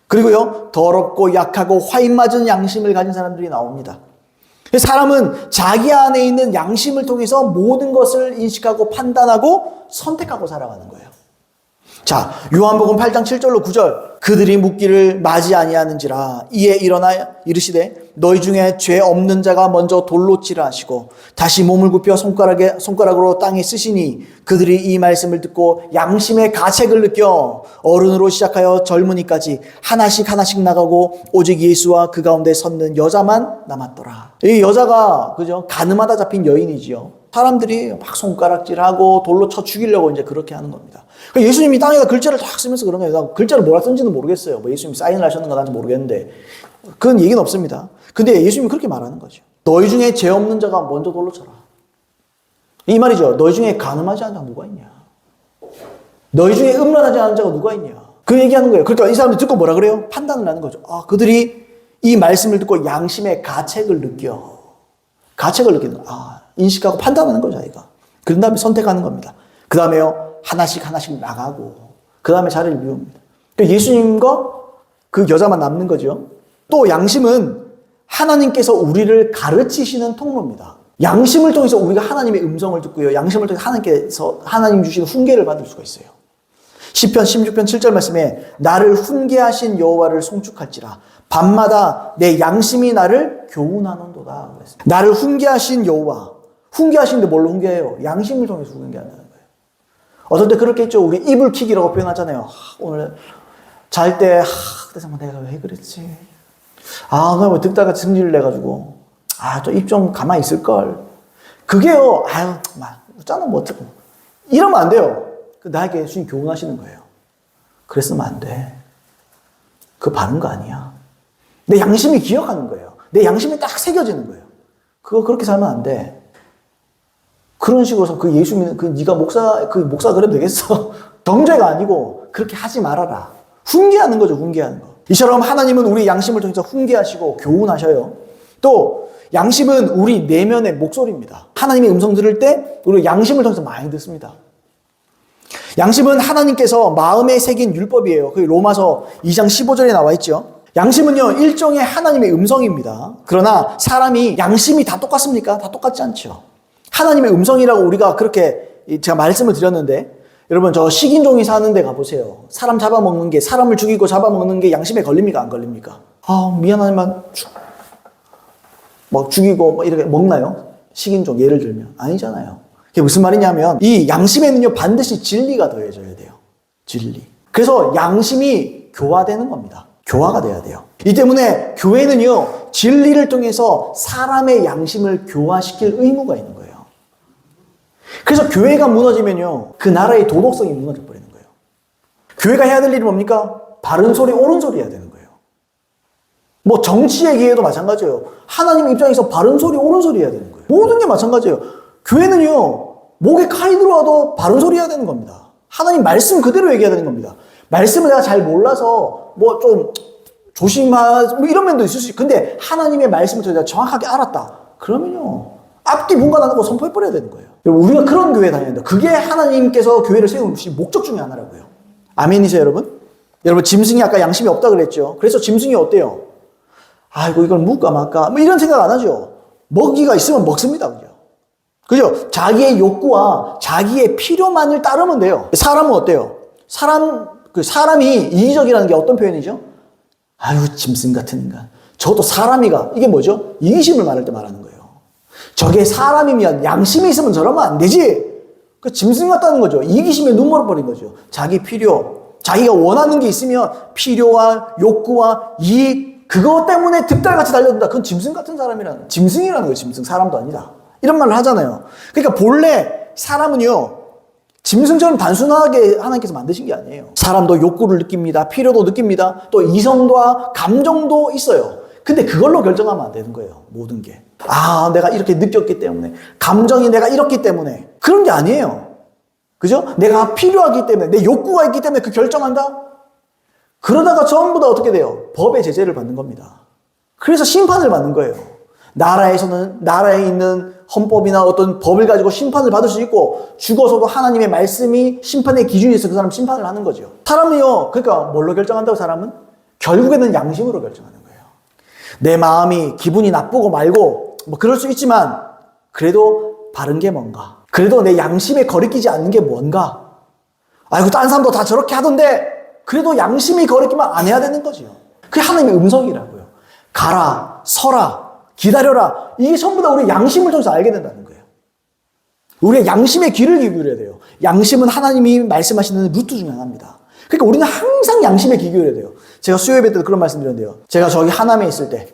그리고요, 더럽고 약하고 화인 맞은 양심을 가진 사람들이 나옵니다. 사람은 자기 안에 있는 양심을 통해서 모든 것을 인식하고 판단하고 선택하고 살아가는 거예요. 자, 요한복음 8장 7절로 9절. 그들이 묻기를 맞이 아니하는지라 이에 일어나 이르시되 너희 중에 죄 없는 자가 먼저 돌로 치라 하시고 다시 몸을 굽혀 손가락으로 땅에 쓰시니 그들이 이 말씀을 듣고 양심의 가책을 느껴 어른으로 시작하여 젊은이까지 하나씩 나가고 오직 예수와 그 가운데 섰는 여자만 남았더라. 이 여자가 그죠? 가늠하다 잡힌 여인이지요. 사람들이 막 손가락질하고 돌로 쳐 죽이려고 이제 그렇게 하는 겁니다. 그러니까 예수님이 땅에다 글자를 탁 쓰면서 그런 거예요. 나 글자를 뭐라 쓴지는 모르겠어요. 뭐 예수님이 사인을 하셨는가 난지 모르겠는데 그건 얘기는 없습니다. 근데 예수님이 그렇게 말하는 거죠. 너희 중에 죄 없는 자가 먼저 돌로 쳐라. 이 말이죠. 너희 중에 가늠하지 않는 자가 누가 있냐? 너희 중에 음란하지 않은 자가 누가 있냐? 그 얘기하는 거예요. 그러니까 이 사람들이 듣고 뭐라 그래요? 판단을 하는 거죠. 아, 그들이 이 말씀을 듣고 양심의 가책을 느껴. 가책을 느끼는 거야. 아, 인식하고 판단하는 거죠, 자기가. 그런 다음에 선택하는 겁니다. 그 다음에요, 하나씩 나가고, 그 다음에 자리를 비웁니다. 그러니까 예수님과 그 여자만 남는 거죠. 또 양심은 하나님께서 우리를 가르치시는 통로입니다. 양심을 통해서 우리가 하나님의 음성을 듣고요. 양심을 통해서 하나님 주시는 훈계를 받을 수가 있어요. 시편 16편 7절 말씀에 나를 훈계하신 여호와를 송축할지라 밤마다 내 양심이 나를 교훈하는도다. 나를 훈계하신 여호와. 훈계하시는데 뭘로 훈계해요? 양심을 통해서 훈계한다는 거예요. 어떨 때 그렇겠죠. 우리 이불킥이라고 표현하잖아요. 오늘 잘 때 그래서 내가 왜 그랬지? 나 뭐 듣다가 승질을 내가지고 좀 입 좀 가만히 있을걸. 그게요. 웃자는 뭐 어쩌고. 이러면 안 돼요. 나에게 주님 교훈하시는 거예요. 그랬으면 안 돼. 그거 바른 거 아니야. 내 양심이 기억하는 거예요. 내 양심이 딱 새겨지는 거예요. 그거 그렇게 살면 안 돼. 그런 식으로 그 예수 믿는 네가 목사 그래도 되겠어? 경제가 아니고 그렇게 하지 말아라. 훈계하는 거죠, 훈계하는 거. 이처럼 하나님은 우리 양심을 통해서 훈계하시고 교훈하셔요. 또 양심은 우리 내면의 목소리입니다. 하나님의 음성 들을 때 우리 양심을 통해서 많이 듣습니다. 양심은 하나님께서 마음에 새긴 율법이에요. 그 로마서 2장 15절에 나와 있죠. 양심은요, 일종의 하나님의 음성입니다. 그러나 사람이 양심이 다 똑같습니까? 다 똑같지 않죠. 하나님의 음성이라고 우리가 그렇게 제가 말씀을 드렸는데, 여러분 저 식인종이 사는 데 가보세요. 사람 잡아먹는 게, 사람을 죽이고 잡아먹는 게 양심에 걸립니까? 안 걸립니까? 미안하지만 막 죽이고 이렇게 먹나요? 식인종 예를 들면 아니잖아요. 그게 무슨 말이냐면 이 양심에는요 반드시 진리가 더해져야 돼요. 진리. 그래서 양심이 교화되는 겁니다. 교화가 돼야 돼요. 이 때문에 교회는요 진리를 통해서 사람의 양심을 교화시킬 의무가 있는 거예요. 그래서 교회가 무너지면요 그 나라의 도덕성이 무너져 버리는 거예요. 교회가 해야 될 일이 뭡니까? 바른 소리 옳은 소리 해야 되는 거예요. 뭐 정치 얘기해도 마찬가지예요. 하나님 입장에서 바른 소리 옳은 소리 해야 되는 거예요. 모든 게 마찬가지예요. 교회는요 목에 칼이 들어와도 바른 소리 해야 되는 겁니다. 하나님 말씀 그대로 얘기해야 되는 겁니다. 말씀을 내가 잘 몰라서 뭐 좀 조심하 뭐 이런 면도 있을 수 있어요. 근데 하나님의 말씀을 내가 정확하게 알았다. 그러면요 앞뒤 분간 안 하고 선포해버려야 되는 거예요. 우리가 그런 교회에 다녀야 돼요. 그게 하나님께서 교회를 세우신 목적 중에 하나라고요. 아멘이세요, 여러분? 여러분, 짐승이 아까 양심이 없다 그랬죠? 그래서 짐승이 어때요? 아이고, 이걸 묵까 말까? 뭐 이런 생각 안 하죠? 먹이가 있으면 먹습니다, 그죠? 그죠? 자기의 욕구와 자기의 필요만을 따르면 돼요. 사람은 어때요? 사람이 이기적이라는 게 어떤 표현이죠? 아유, 짐승 같은 인간. 저도 사람이가, 이게 뭐죠? 이기심을 말할 때 말하는 거예요. 저게 사람이면 양심이 있으면 저러면 안 되지. 그 짐승 같다는 거죠. 이기심에 눈물을 버린 거죠. 자기 필요, 자기가 원하는 게 있으면 필요와 욕구와 이익, 그것 때문에 득달같이 달려든다. 그건 짐승 같은 사람이라는, 짐승이라는 거예요. 짐승, 사람도 아니다. 이런 말을 하잖아요. 그러니까 본래 사람은요, 짐승처럼 단순하게 하나님께서 만드신 게 아니에요. 사람도 욕구를 느낍니다. 필요도 느낍니다. 또 이성과 감정도 있어요. 근데 그걸로 결정하면 안 되는 거예요. 모든 게. 내가 이렇게 느꼈기 때문에, 감정이 내가 이렇기 때문에. 그런 게 아니에요. 그죠? 내가 필요하기 때문에, 내 욕구가 있기 때문에 그 결정한다? 그러다가 전부 다 어떻게 돼요? 법의 제재를 받는 겁니다. 그래서 심판을 받는 거예요. 나라에서는, 나라에 있는 헌법이나 어떤 법을 가지고 심판을 받을 수 있고, 죽어서도 하나님의 말씀이 심판의 기준이 있어서 그 사람 심판을 하는 거죠. 사람은요, 그러니까 뭘로 결정한다고 사람은? 결국에는 양심으로 결정하는 거예요. 내 마음이 기분이 나쁘고 말고 뭐 그럴 수 있지만 그래도 바른 게 뭔가, 그래도 내 양심에 거리끼지 않는 게 뭔가, 아이고 딴 사람도 다 저렇게 하던데 그래도 양심이 거리끼면 안 해야 되는 거지요. 그게 하나님의 음성이라고요. 가라, 서라, 기다려라, 이게 전부 다 우리 양심을 통해서 알게 된다는 거예요. 우리의 양심의 귀를 기울여야 돼요. 양심은 하나님이 말씀하시는 루트 중에 하나입니다. 그러니까 우리는 항상 양심에 귀 기울여야 돼요. 제가 수요예배 때도 그런 말씀 드렸는데요. 제가 저기 하남에 있을 때,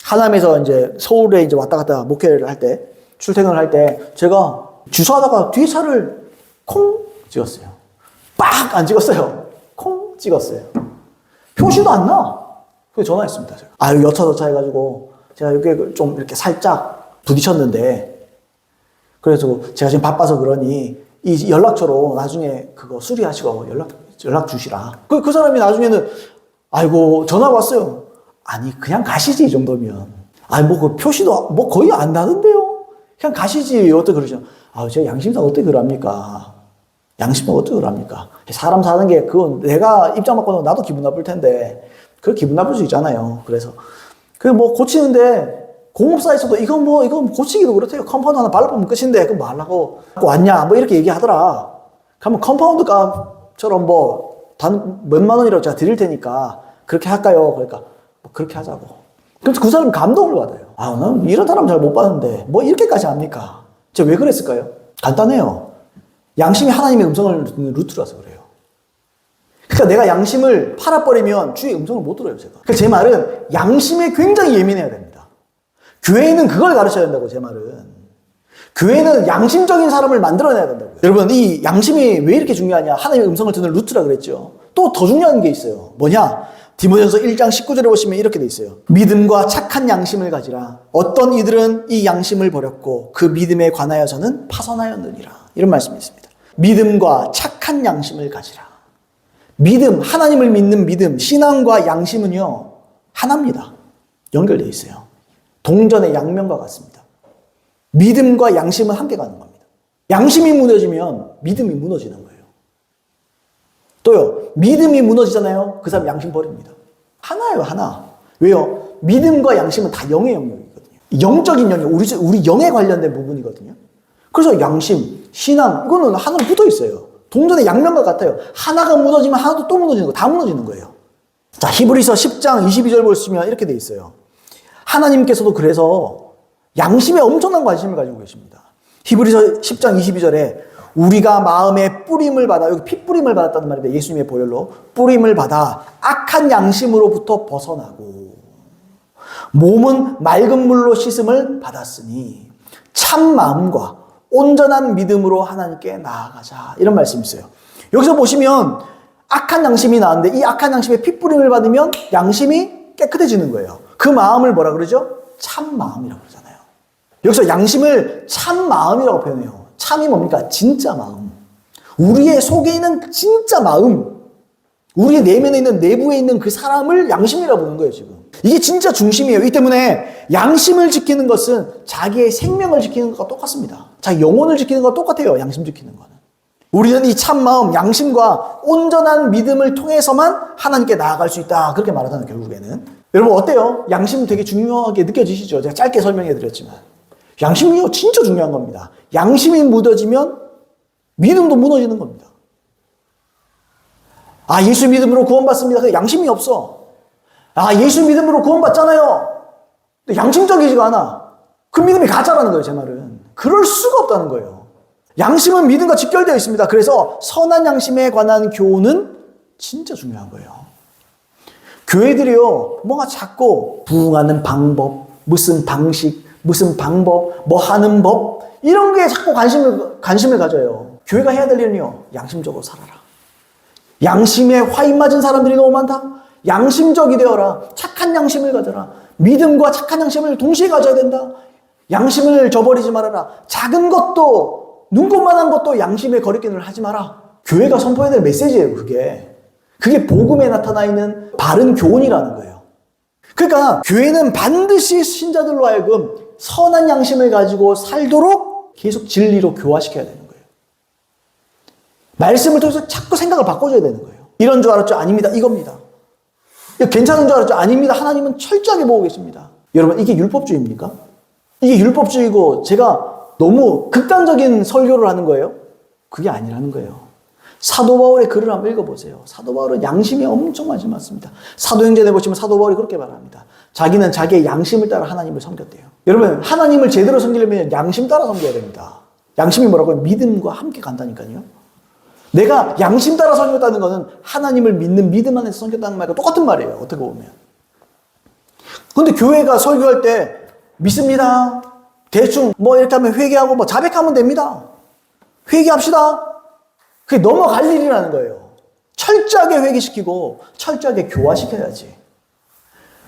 하남에서 이제 서울에 이제 왔다 갔다 목회를 할 때, 출퇴근을 할 때, 제가 주소하다가 뒤에 차를 콩 찍었어요. 빡 안 찍었어요. 콩 찍었어요. 표시도 안 나. 그래서 전화했습니다. 제가. 여차저차 해가지고, 제가 여기 좀 이렇게 살짝 부딪혔는데, 그래서 제가 지금 바빠서 그러니, 이 연락처로 나중에 그거 수리하시고 연락 주시라. 그 사람이 나중에는, 아이고, 전화가 왔어요. 아니, 그냥 가시지, 이 정도면. 그 표시도 뭐 거의 안 나는데요? 그냥 가시지. 어떻게 그러죠? 제가 양심상 어떻게 그럽니까? 양심상 어떻게 그럽니까? 사람 사는 게, 그건 내가 입장 바꿔도 나도 기분 나쁠 텐데, 그 기분 나쁠 수 있잖아요. 그래서, 뭐 고치는데, 공업사에서도 이건 고치기도 그렇대요. 컴파운드 하나 발라보면 끝인데, 그럼 뭐 하려고 왔냐? 뭐 이렇게 얘기하더라. 그러면 컴파운드 값처럼 몇만 원이라도 제가 드릴 테니까, 그렇게 할까요? 그러니까, 뭐 그렇게 하자고. 그럼 그 사람이 감동을 받아요. 난 이런 사람 잘 못 봤는데, 뭐 이렇게까지 합니까? 제가 왜 그랬을까요? 간단해요. 양심이 하나님의 음성을 듣는 루트라서 그래요. 그러니까 내가 양심을 팔아버리면 주의 음성을 못 들어요, 제가. 그러니까 제 말은 양심에 굉장히 예민해야 됩니다. 교회는 그걸 가르쳐야 된다고, 제 말은. 교회는 양심적인 사람을 만들어내야 된다고요. 여러분, 이 양심이 왜 이렇게 중요하냐? 하나님의 음성을 듣는 루트라 그랬죠. 또 더 중요한 게 있어요. 뭐냐? 디모데전서 1장 19절에 보시면 이렇게 돼 있어요. 믿음과 착한 양심을 가지라. 어떤 이들은 이 양심을 버렸고 그 믿음에 관하여서는 파선하였느니라. 이런 말씀이 있습니다. 믿음과 착한 양심을 가지라. 믿음, 하나님을 믿는 믿음, 신앙과 양심은요, 하나입니다. 연결되어 있어요. 동전의 양면과 같습니다. 믿음과 양심은 함께 가는 겁니다. 양심이 무너지면 믿음이 무너지는 거예요. 또요, 믿음이 무너지잖아요. 그 사람 양심 버립니다. 하나예요, 하나. 왜요? 믿음과 양심은 다 영의 영역이거든요. 영적인 영역, 우리 영에 관련된 부분이거든요. 그래서 양심, 신앙, 이거는 하나로 붙어 있어요. 동전의 양면과 같아요. 하나가 무너지면 하나도 또 무너지는 거, 다 무너지는 거예요. 자, 히브리서 10장 22절 보시면 이렇게 돼 있어요. 하나님께서도 그래서 양심에 엄청난 관심을 가지고 계십니다. 히브리서 10장 22절에 우리가 마음에 뿌림을 받아, 여기 피 뿌림을 받았다는 말입니다. 예수님의 보혈로 뿌림을 받아 악한 양심으로부터 벗어나고 몸은 맑은 물로 씻음을 받았으니 참 마음과 온전한 믿음으로 하나님께 나아가자. 이런 말씀이 있어요. 여기서 보시면 악한 양심이 나왔는데 이 악한 양심에 피 뿌림을 받으면 양심이 깨끗해지는 거예요. 그 마음을 뭐라 그러죠? 참 마음이라고 그러잖아요. 여기서 양심을 참 마음이라고 표현해요. 참이 뭡니까? 진짜 마음. 우리의 속에 있는 진짜 마음. 우리의 내면에 있는, 내부에 있는 그 사람을 양심이라고 부르는 거예요, 지금. 이게 진짜 중심이에요. 이 때문에 양심을 지키는 것은 자기의 생명을 지키는 것과 똑같습니다. 자기 영혼을 지키는 것과 똑같아요, 양심 지키는 거는. 우리는 이 참마음, 양심과 온전한 믿음을 통해서만 하나님께 나아갈 수 있다. 그렇게 말하잖아요, 결국에는. 여러분, 어때요? 양심 되게 중요하게 느껴지시죠? 제가 짧게 설명해 드렸지만. 양심이요, 진짜 중요한 겁니다. 양심이 무너지면 믿음도 무너지는 겁니다. 아, 예수 믿음으로 구원받습니다. 근데 양심이 없어. 아, 예수 믿음으로 구원받잖아요. 근데 양심적이지가 않아. 그 믿음이 가짜라는 거예요, 제 말은. 그럴 수가 없다는 거예요. 양심은 믿음과 직결되어 있습니다. 그래서 선한 양심에 관한 교훈은 진짜 중요한 거예요. 교회들이요, 뭔가 자꾸 부흥하는 방법, 무슨 방식, 무슨 방법, 뭐 하는 법, 이런 게 자꾸 관심을 가져요. 교회가 해야 될 일은요, 양심적으로 살아라. 양심에 화인 맞은 사람들이 너무 많다. 양심적이 되어라. 착한 양심을 가져라. 믿음과 착한 양심을 동시에 가져야 된다. 양심을 저버리지 말아라. 작은 것도, 눈꽃만한 것도 양심의 거리낌을 하지 마라. 교회가 선포해야 될 메시지예요, 그게. 그게 복음에 나타나 있는 바른 교훈이라는 거예요. 그러니까 교회는 반드시 신자들로 하여금 선한 양심을 가지고 살도록 계속 진리로 교화시켜야 되는 거예요. 말씀을 통해서 자꾸 생각을 바꿔줘야 되는 거예요. 이런 줄 알았죠? 아닙니다. 이겁니다. 괜찮은 줄 알았죠? 아닙니다. 하나님은 철저하게 보고 계십니다. 여러분, 이게 율법주의입니까? 이게 율법주의고 제가 너무 극단적인 설교를 하는 거예요? 그게 아니라는 거예요. 사도 바울의 글을 한번 읽어보세요. 사도 바울은 양심에 엄청 관심 많습니다. 사도행전에 보시면 사도 바울이 그렇게 말합니다. 자기는 자기의 양심을 따라 하나님을 섬겼대요. 여러분, 하나님을 제대로 섬기려면 양심 따라 섬겨야 됩니다. 양심이 뭐라고요? 믿음과 함께 간다니까요. 내가 양심 따라 섬겼다는 것은 하나님을 믿는 믿음 안에서 섬겼다는 말과 똑같은 말이에요. 어떻게 보면. 근데 교회가 설교할 때 믿습니다. 대충 뭐 이렇게 하면 회개하고 뭐 자백하면 됩니다. 회개합시다. 그게 넘어갈 일이라는 거예요. 철저하게 회개시키고 철저하게 교화시켜야지.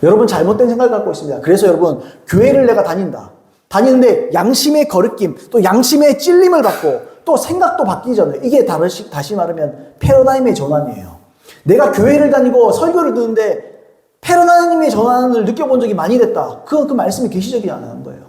여러분 잘못된 생각을 갖고 있습니다. 그래서 여러분 교회를 내가 다니는데 양심의 거르낌 또 양심의 찔림을 받고 또 생각도 바뀌잖아요. 이게 다시 말하면 패러다임의 전환이에요. 내가 교회를 다니고 설교를 듣는데 패러다임의 전환을 느껴본 적이 많이 됐다. 그 말씀이 계시적이 않은 거예요.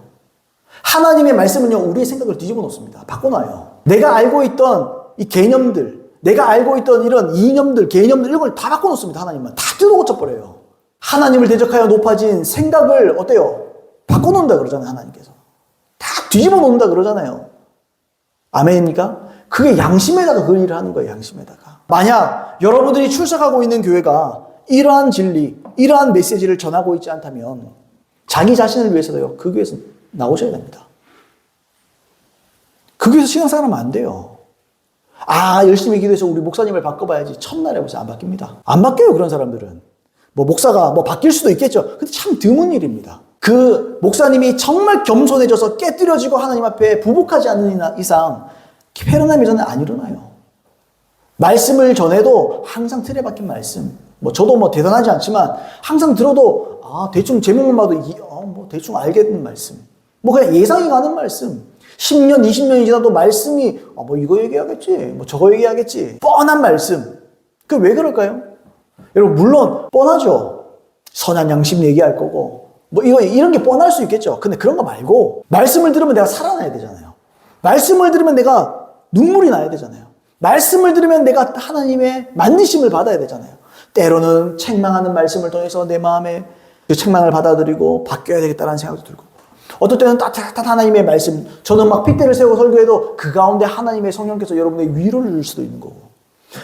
하나님의 말씀은요, 우리의 생각을 뒤집어 놓습니다. 바꿔놔요. 내가 알고 있던 이 개념들, 내가 알고 있던 이런 이념들, 개념들, 이런 걸 다 바꿔놓습니다. 하나님은. 다 뜯어 고쳐버려요. 하나님을 대적하여 높아진 생각을 어때요? 바꿔놓는다 그러잖아요. 하나님께서. 다 뒤집어 놓는다 그러잖아요. 아멘입니까? 그게 양심에다가 그 일을 하는 거예요. 양심에다가. 만약 여러분들이 출석하고 있는 교회가 이러한 진리, 이러한 메시지를 전하고 있지 않다면 자기 자신을 위해서도요. 그 교회에서 나오셔야 됩니다. 그 교회에서 신앙생활하면 안 돼요. 아, 열심히 기도해서 우리 목사님을 바꿔봐야지. 첫날에 보세요. 안 바뀝니다. 안 바뀌어요. 그런 사람들은. 뭐 목사가 뭐 바뀔 수도 있겠죠. 근데 참 드문 일입니다. 그 목사님이 정말 겸손해져서 깨뜨려지고 하나님 앞에 부복하지 않는 이상 패러다임의 전환은 안 일어나요. 말씀을 전해도 항상 틀에 박힌 말씀. 뭐 저도 뭐 대단하지 않지만 항상 들어도 대충 제목만 봐도 뭐 대충 알겠는 말씀. 뭐 그냥 예상이 가는 말씀. 10년, 20년이 지나도 말씀이 뭐 이거 얘기하겠지, 뭐 저거 얘기하겠지. 뻔한 말씀. 그 왜 그럴까요? 여러분 물론 뻔하죠. 선한 양심 얘기할 거고 뭐 이런 게 뻔할 수 있겠죠. 근데 그런 거 말고 말씀을 들으면 내가 살아나야 되잖아요. 말씀을 들으면 내가 눈물이 나야 되잖아요. 말씀을 들으면 내가 하나님의 만지심을 받아야 되잖아요. 때로는 책망하는 말씀을 통해서 내 마음에 그 책망을 받아들이고 바뀌어야 되겠다는 생각도 들고, 어떨 때는 따뜻한 하나님의 말씀, 저는 막 핏대를 세우고 설교해도 그 가운데 하나님의 성령께서 여러분의 위로를 줄 수도 있는 거고,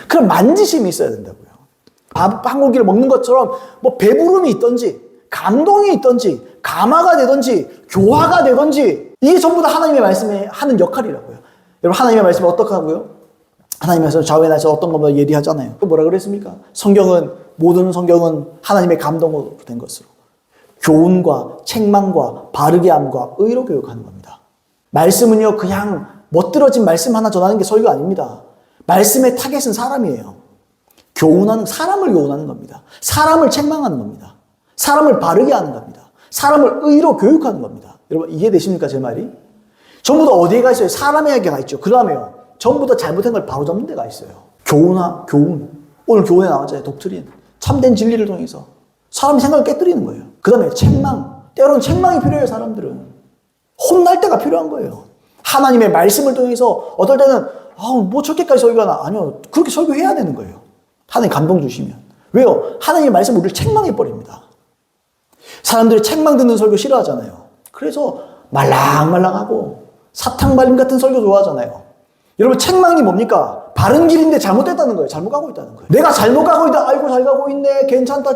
그런 만지심이 있어야 된다고요. 밥 한 공기를 먹는 것처럼 뭐 배부름이 있든지 감동이 있든지 감화가 되든지 교화가 되든지, 이게 전부 다 하나님의 말씀에 하는 역할이라고요. 여러분, 하나님의 말씀이 어떻게 하고요? 하나님의 말씀 좌우에 나서 어떤 것만 예리하잖아요. 또 뭐라 그랬습니까? 모든 성경은 하나님의 감동으로 된 것으로 교훈과 책망과 바르게 함과 의로 교육하는 겁니다. 말씀은요, 그냥 멋들어진 말씀 하나 전하는 게 설교 아닙니다. 말씀의 타겟은 사람이에요. 사람을 교훈하는 겁니다. 사람을 책망하는 겁니다. 사람을 바르게 하는 겁니다. 사람을 의로 교육하는 겁니다. 여러분, 이해되십니까, 제 말이? 전부 다 어디에 가 있어요? 사람에게 가 있죠. 그 다음에요, 전부 다 잘못된 걸 바로잡는 데가 있어요. 교훈. 오늘 교훈에 나왔잖아요. 독트린. 참된 진리를 통해서 사람의 생각을 깨뜨리는 거예요. 그 다음에 책망. 때로는 책망이 필요해요, 사람들은. 혼날 때가 필요한 거예요. 하나님의 말씀을 통해서 어떨 때는, 뭐 저렇게까지 설교하나? 아니요. 그렇게 설교해야 되는 거예요. 하나님 감동 주시면. 왜요? 하나님의 말씀은 우리를 책망해버립니다. 사람들이 책망 듣는 설교 싫어하잖아요. 그래서 말랑말랑하고 사탕 발림 같은 설교 좋아하잖아요. 여러분, 책망이 뭡니까? 바른 길인데 잘못됐다는 거예요. 잘못 가고 있다는 거예요. 내가 잘못 가고 있다. 아이고, 잘 가고 있네. 괜찮다.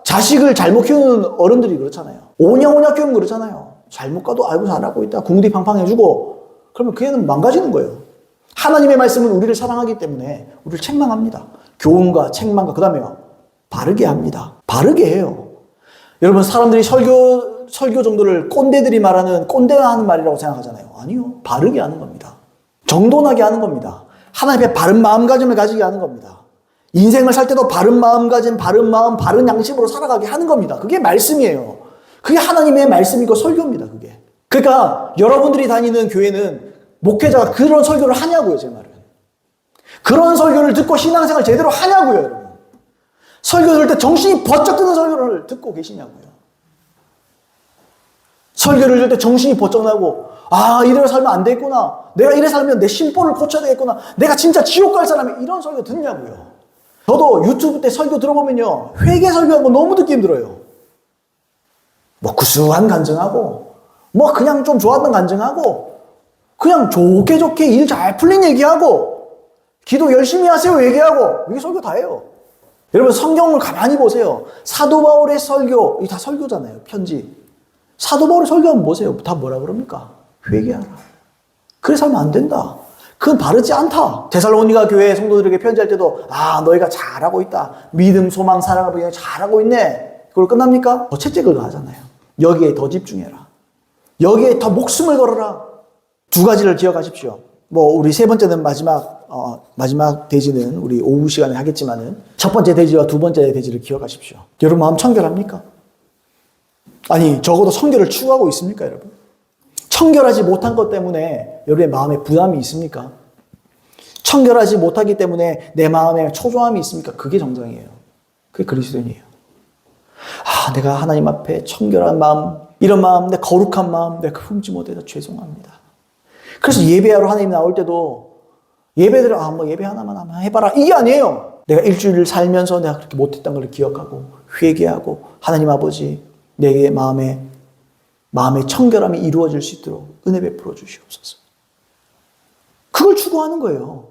자식을 잘못 키우는 어른들이 그렇잖아요. 오냐오냐 키우면 그렇잖아요. 잘못 가도 아이고, 잘하고 있다. 궁디 팡팡해주고. 그러면 그 애는 망가지는 거예요. 하나님의 말씀은 우리를 사랑하기 때문에 우리를 책망합니다. 교훈과 책망과 그 다음에요, 바르게 합니다. 바르게 해요. 여러분, 사람들이 설교 정도를 꼰대들이 말하는 꼰대가 하는 말이라고 생각하잖아요. 아니요. 바르게 하는 겁니다. 정돈하게 하는 겁니다. 하나님의 바른 마음가짐을 가지게 하는 겁니다. 인생을 살 때도 바른 마음가짐, 바른 마음, 바른 양심으로 살아가게 하는 겁니다. 그게 말씀이에요. 그게 하나님의 말씀이고 설교입니다. 그게. 그러니까 여러분들이 다니는 교회는 목회자가 그런 설교를 하냐고요, 제 말은. 그런 설교를 듣고 신앙생활 제대로 하냐고요, 여러분. 설교 들을 때 정신이 번쩍 드는 설교를 듣고 계시냐고요. 설교를 들을 때 정신이 번쩍 나고, 이대로 살면 안 되겠구나. 내가 이래 살면 내 심보를 고쳐야 되겠구나. 내가 진짜 지옥 갈 사람이, 이런 설교 듣냐고요. 저도 유튜브 때 설교 들어보면요, 회개 설교하는 거 너무 듣기 힘들어요. 뭐 구수한 간증하고, 뭐 그냥 좀 좋았던 간증하고, 그냥 좋게 일 잘 풀린 얘기하고, 기도 열심히 하세요 얘기하고, 이게 설교 다예요. 여러분, 성경을 가만히 보세요. 사도 바울의 설교, 이게 다 설교잖아요. 편지. 사도 바울의 설교하면 뭐세요? 다 뭐라 그럽니까? 회개하라. 그래서 하면 안 된다. 그건 바르지 않다. 데살로니가 교회 성도들에게 편지할 때도, 너희가 잘하고 있다. 믿음, 소망, 사랑을 보여 잘하고 있네. 그걸 끝납니까? 더 채찍을 가하잖아요. 여기에 더 집중해라. 여기에 더 목숨을 걸어라. 두 가지를 기억하십시오. 우리 세 번째는 마지막 대지는 우리 오후 시간에 하겠지만은, 첫 번째 대지와 두 번째 대지를 기억하십시오. 여러분, 마음 청결합니까? 아니, 적어도 청결을 추구하고 있습니까, 여러분? 청결하지 못한 것 때문에 여러분의 마음에 부담이 있습니까? 청결하지 못하기 때문에 내 마음에 초조함이 있습니까? 그게 정상이에요. 그게 그리스도인이에요. 내가 하나님 앞에 청결한 마음, 이런 마음, 내 거룩한 마음, 내가 품지 못해서 죄송합니다. 그래서 예배하러 하나님 나올 때도 예배들을 예배 하나만 한번 해봐라, 이게 아니에요. 내가 일주일을 살면서 내가 그렇게 못했던 걸 기억하고 회개하고, 하나님 아버지, 내 마음의 청결함이 이루어질 수 있도록 은혜 베풀어 주시옵소서. 그걸 추구하는 거예요.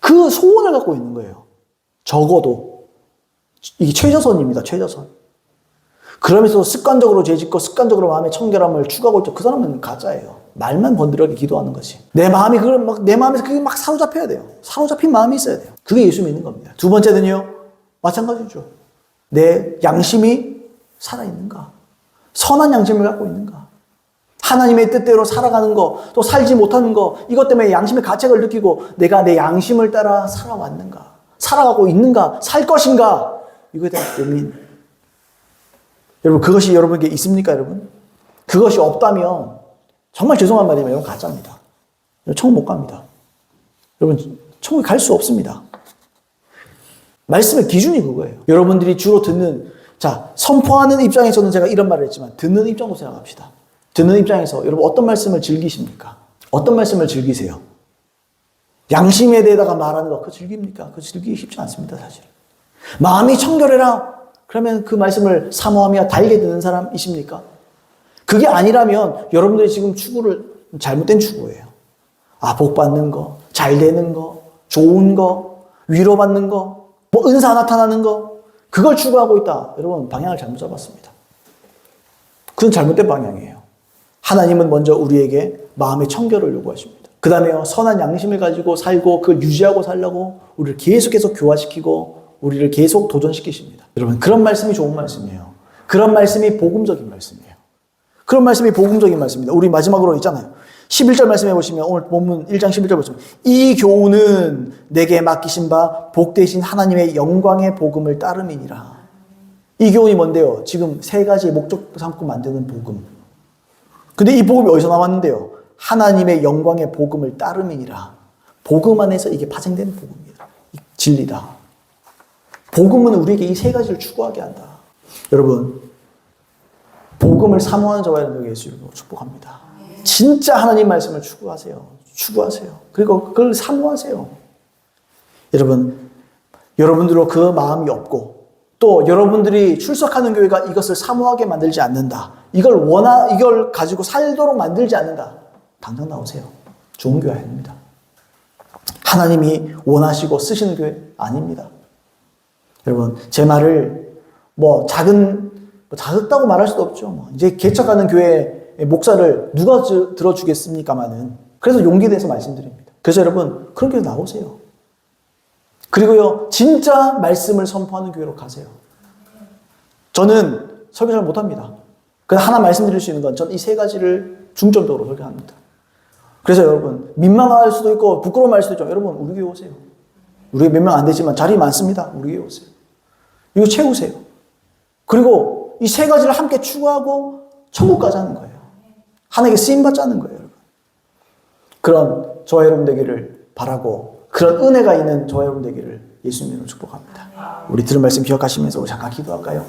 그 소원을 갖고 있는 거예요. 적어도 이게 최저선입니다. 최저선. 그러면서 습관적으로 죄짓고 습관적으로 마음의 청결함을 추구하고 있죠. 그 사람은 가짜예요. 말만 번들하게 기도하는 것이. 내 마음에서 그게 막 사로잡혀야 돼요. 사로잡힌 마음이 있어야 돼요. 그게 예수 믿는 겁니다. 두 번째는요, 마찬가지죠. 내 양심이 살아있는가? 선한 양심을 갖고 있는가? 하나님의 뜻대로 살아가는 거, 또 살지 못하는 거, 이것 때문에 양심의 가책을 느끼고 내가 내 양심을 따라 살아왔는가? 살아가고 있는가? 살 것인가? 이거에 대한 고민. 여러분, 그것이 여러분에게 있습니까, 여러분? 그것이 없다면 정말 죄송한 말이지만 이건 가짜입니다. 천국 못 갑니다. 여러분, 천국에 갈 수 없습니다. 말씀의 기준이 그거예요. 여러분들이 주로 선포하는 입장에서는 제가 이런 말을 했지만, 듣는 입장으로 생각합시다. 듣는 입장에서 여러분 어떤 말씀을 즐기십니까? 어떤 말씀을 즐기세요? 양심에 대해다가 말하는 거, 그거 즐깁니까? 그거 즐기기 쉽지 않습니다, 사실. 마음이 청결해라. 그러면 그 말씀을 사모하며 달게 되는 사람이십니까? 그게 아니라면 여러분들이 지금 추구를 잘못된 추구예요. 아, 복 받는 거, 잘 되는 거, 좋은 거, 위로받는 거, 뭐 은사 나타나는 거, 그걸 추구하고 있다. 여러분, 방향을 잘못 잡았습니다. 그건 잘못된 방향이에요. 하나님은 먼저 우리에게 마음의 청결을 요구하십니다. 그 다음에 선한 양심을 가지고 살고 그걸 유지하고 살려고 우리를 계속해서 교화시키고 우리를 계속 도전시키십니다. 여러분, 그런 말씀이 좋은 말씀이에요. 그런 말씀이 복음적인 말씀이에요. 그런 말씀이 복음적인 말씀입니다. 우리 마지막으로 있잖아요. 11절 말씀해 보시면 오늘 본문 1장 11절 보시면 이 교훈은 내게 맡기신 바 복되신 하나님의 영광의 복음을 따름이니라. 이 교훈이 뭔데요? 지금 세 가지 목적 삼고 만드는 복음. 근데 이 복음이 어디서 나왔는데요? 하나님의 영광의 복음을 따름이니라. 복음 안에서 이게 파생되는 복음이다. 진리다. 복음은 우리에게 이 세 가지를 추구하게 한다. 여러분, 복음을 사모하는 저와 여러분에게 예수 이름으로 축복합니다. 진짜 하나님 말씀을 추구하세요. 추구하세요. 그리고 그걸 사모하세요. 여러분, 여러분들로 그 마음이 없고 또 여러분들이 출석하는 교회가 이것을 사모하게 만들지 않는다. 이걸 가지고 살도록 만들지 않는다. 당장 나오세요. 좋은 교회 아닙니다. 하나님이 원하시고 쓰시는 교회 아닙니다. 여러분, 제 말을 작았다고 말할 수도 없죠. 이제 개척하는 교회 목사를 누가 들어주겠습니까마는. 그래서 용기 내서 말씀드립니다. 그래서 여러분, 그런 교회 나오세요. 그리고요, 진짜 말씀을 선포하는 교회로 가세요. 저는 설교 잘 못합니다. 그래서 하나 말씀드릴 수 있는 건 전 이 세 가지를 중점적으로 설교합니다. 그래서 여러분, 민망할 수도 있고 부끄러움할 수도 있죠. 여러분, 우리 교회 오세요. 우리 몇 명 안 되지만 자리 많습니다. 우리 교회 오세요. 이거 채우세요. 그리고 이 세 가지를 함께 추구하고 천국 가자는 거예요. 하나님께 쓰임받자는 거예요, 여러분. 그런 저와 여러분 되기를 바라고 그런 은혜가 있는 저와 여러분 되기를 예수님으로 축복합니다. 우리 들은 말씀 기억하시면서 잠깐 기도할까요?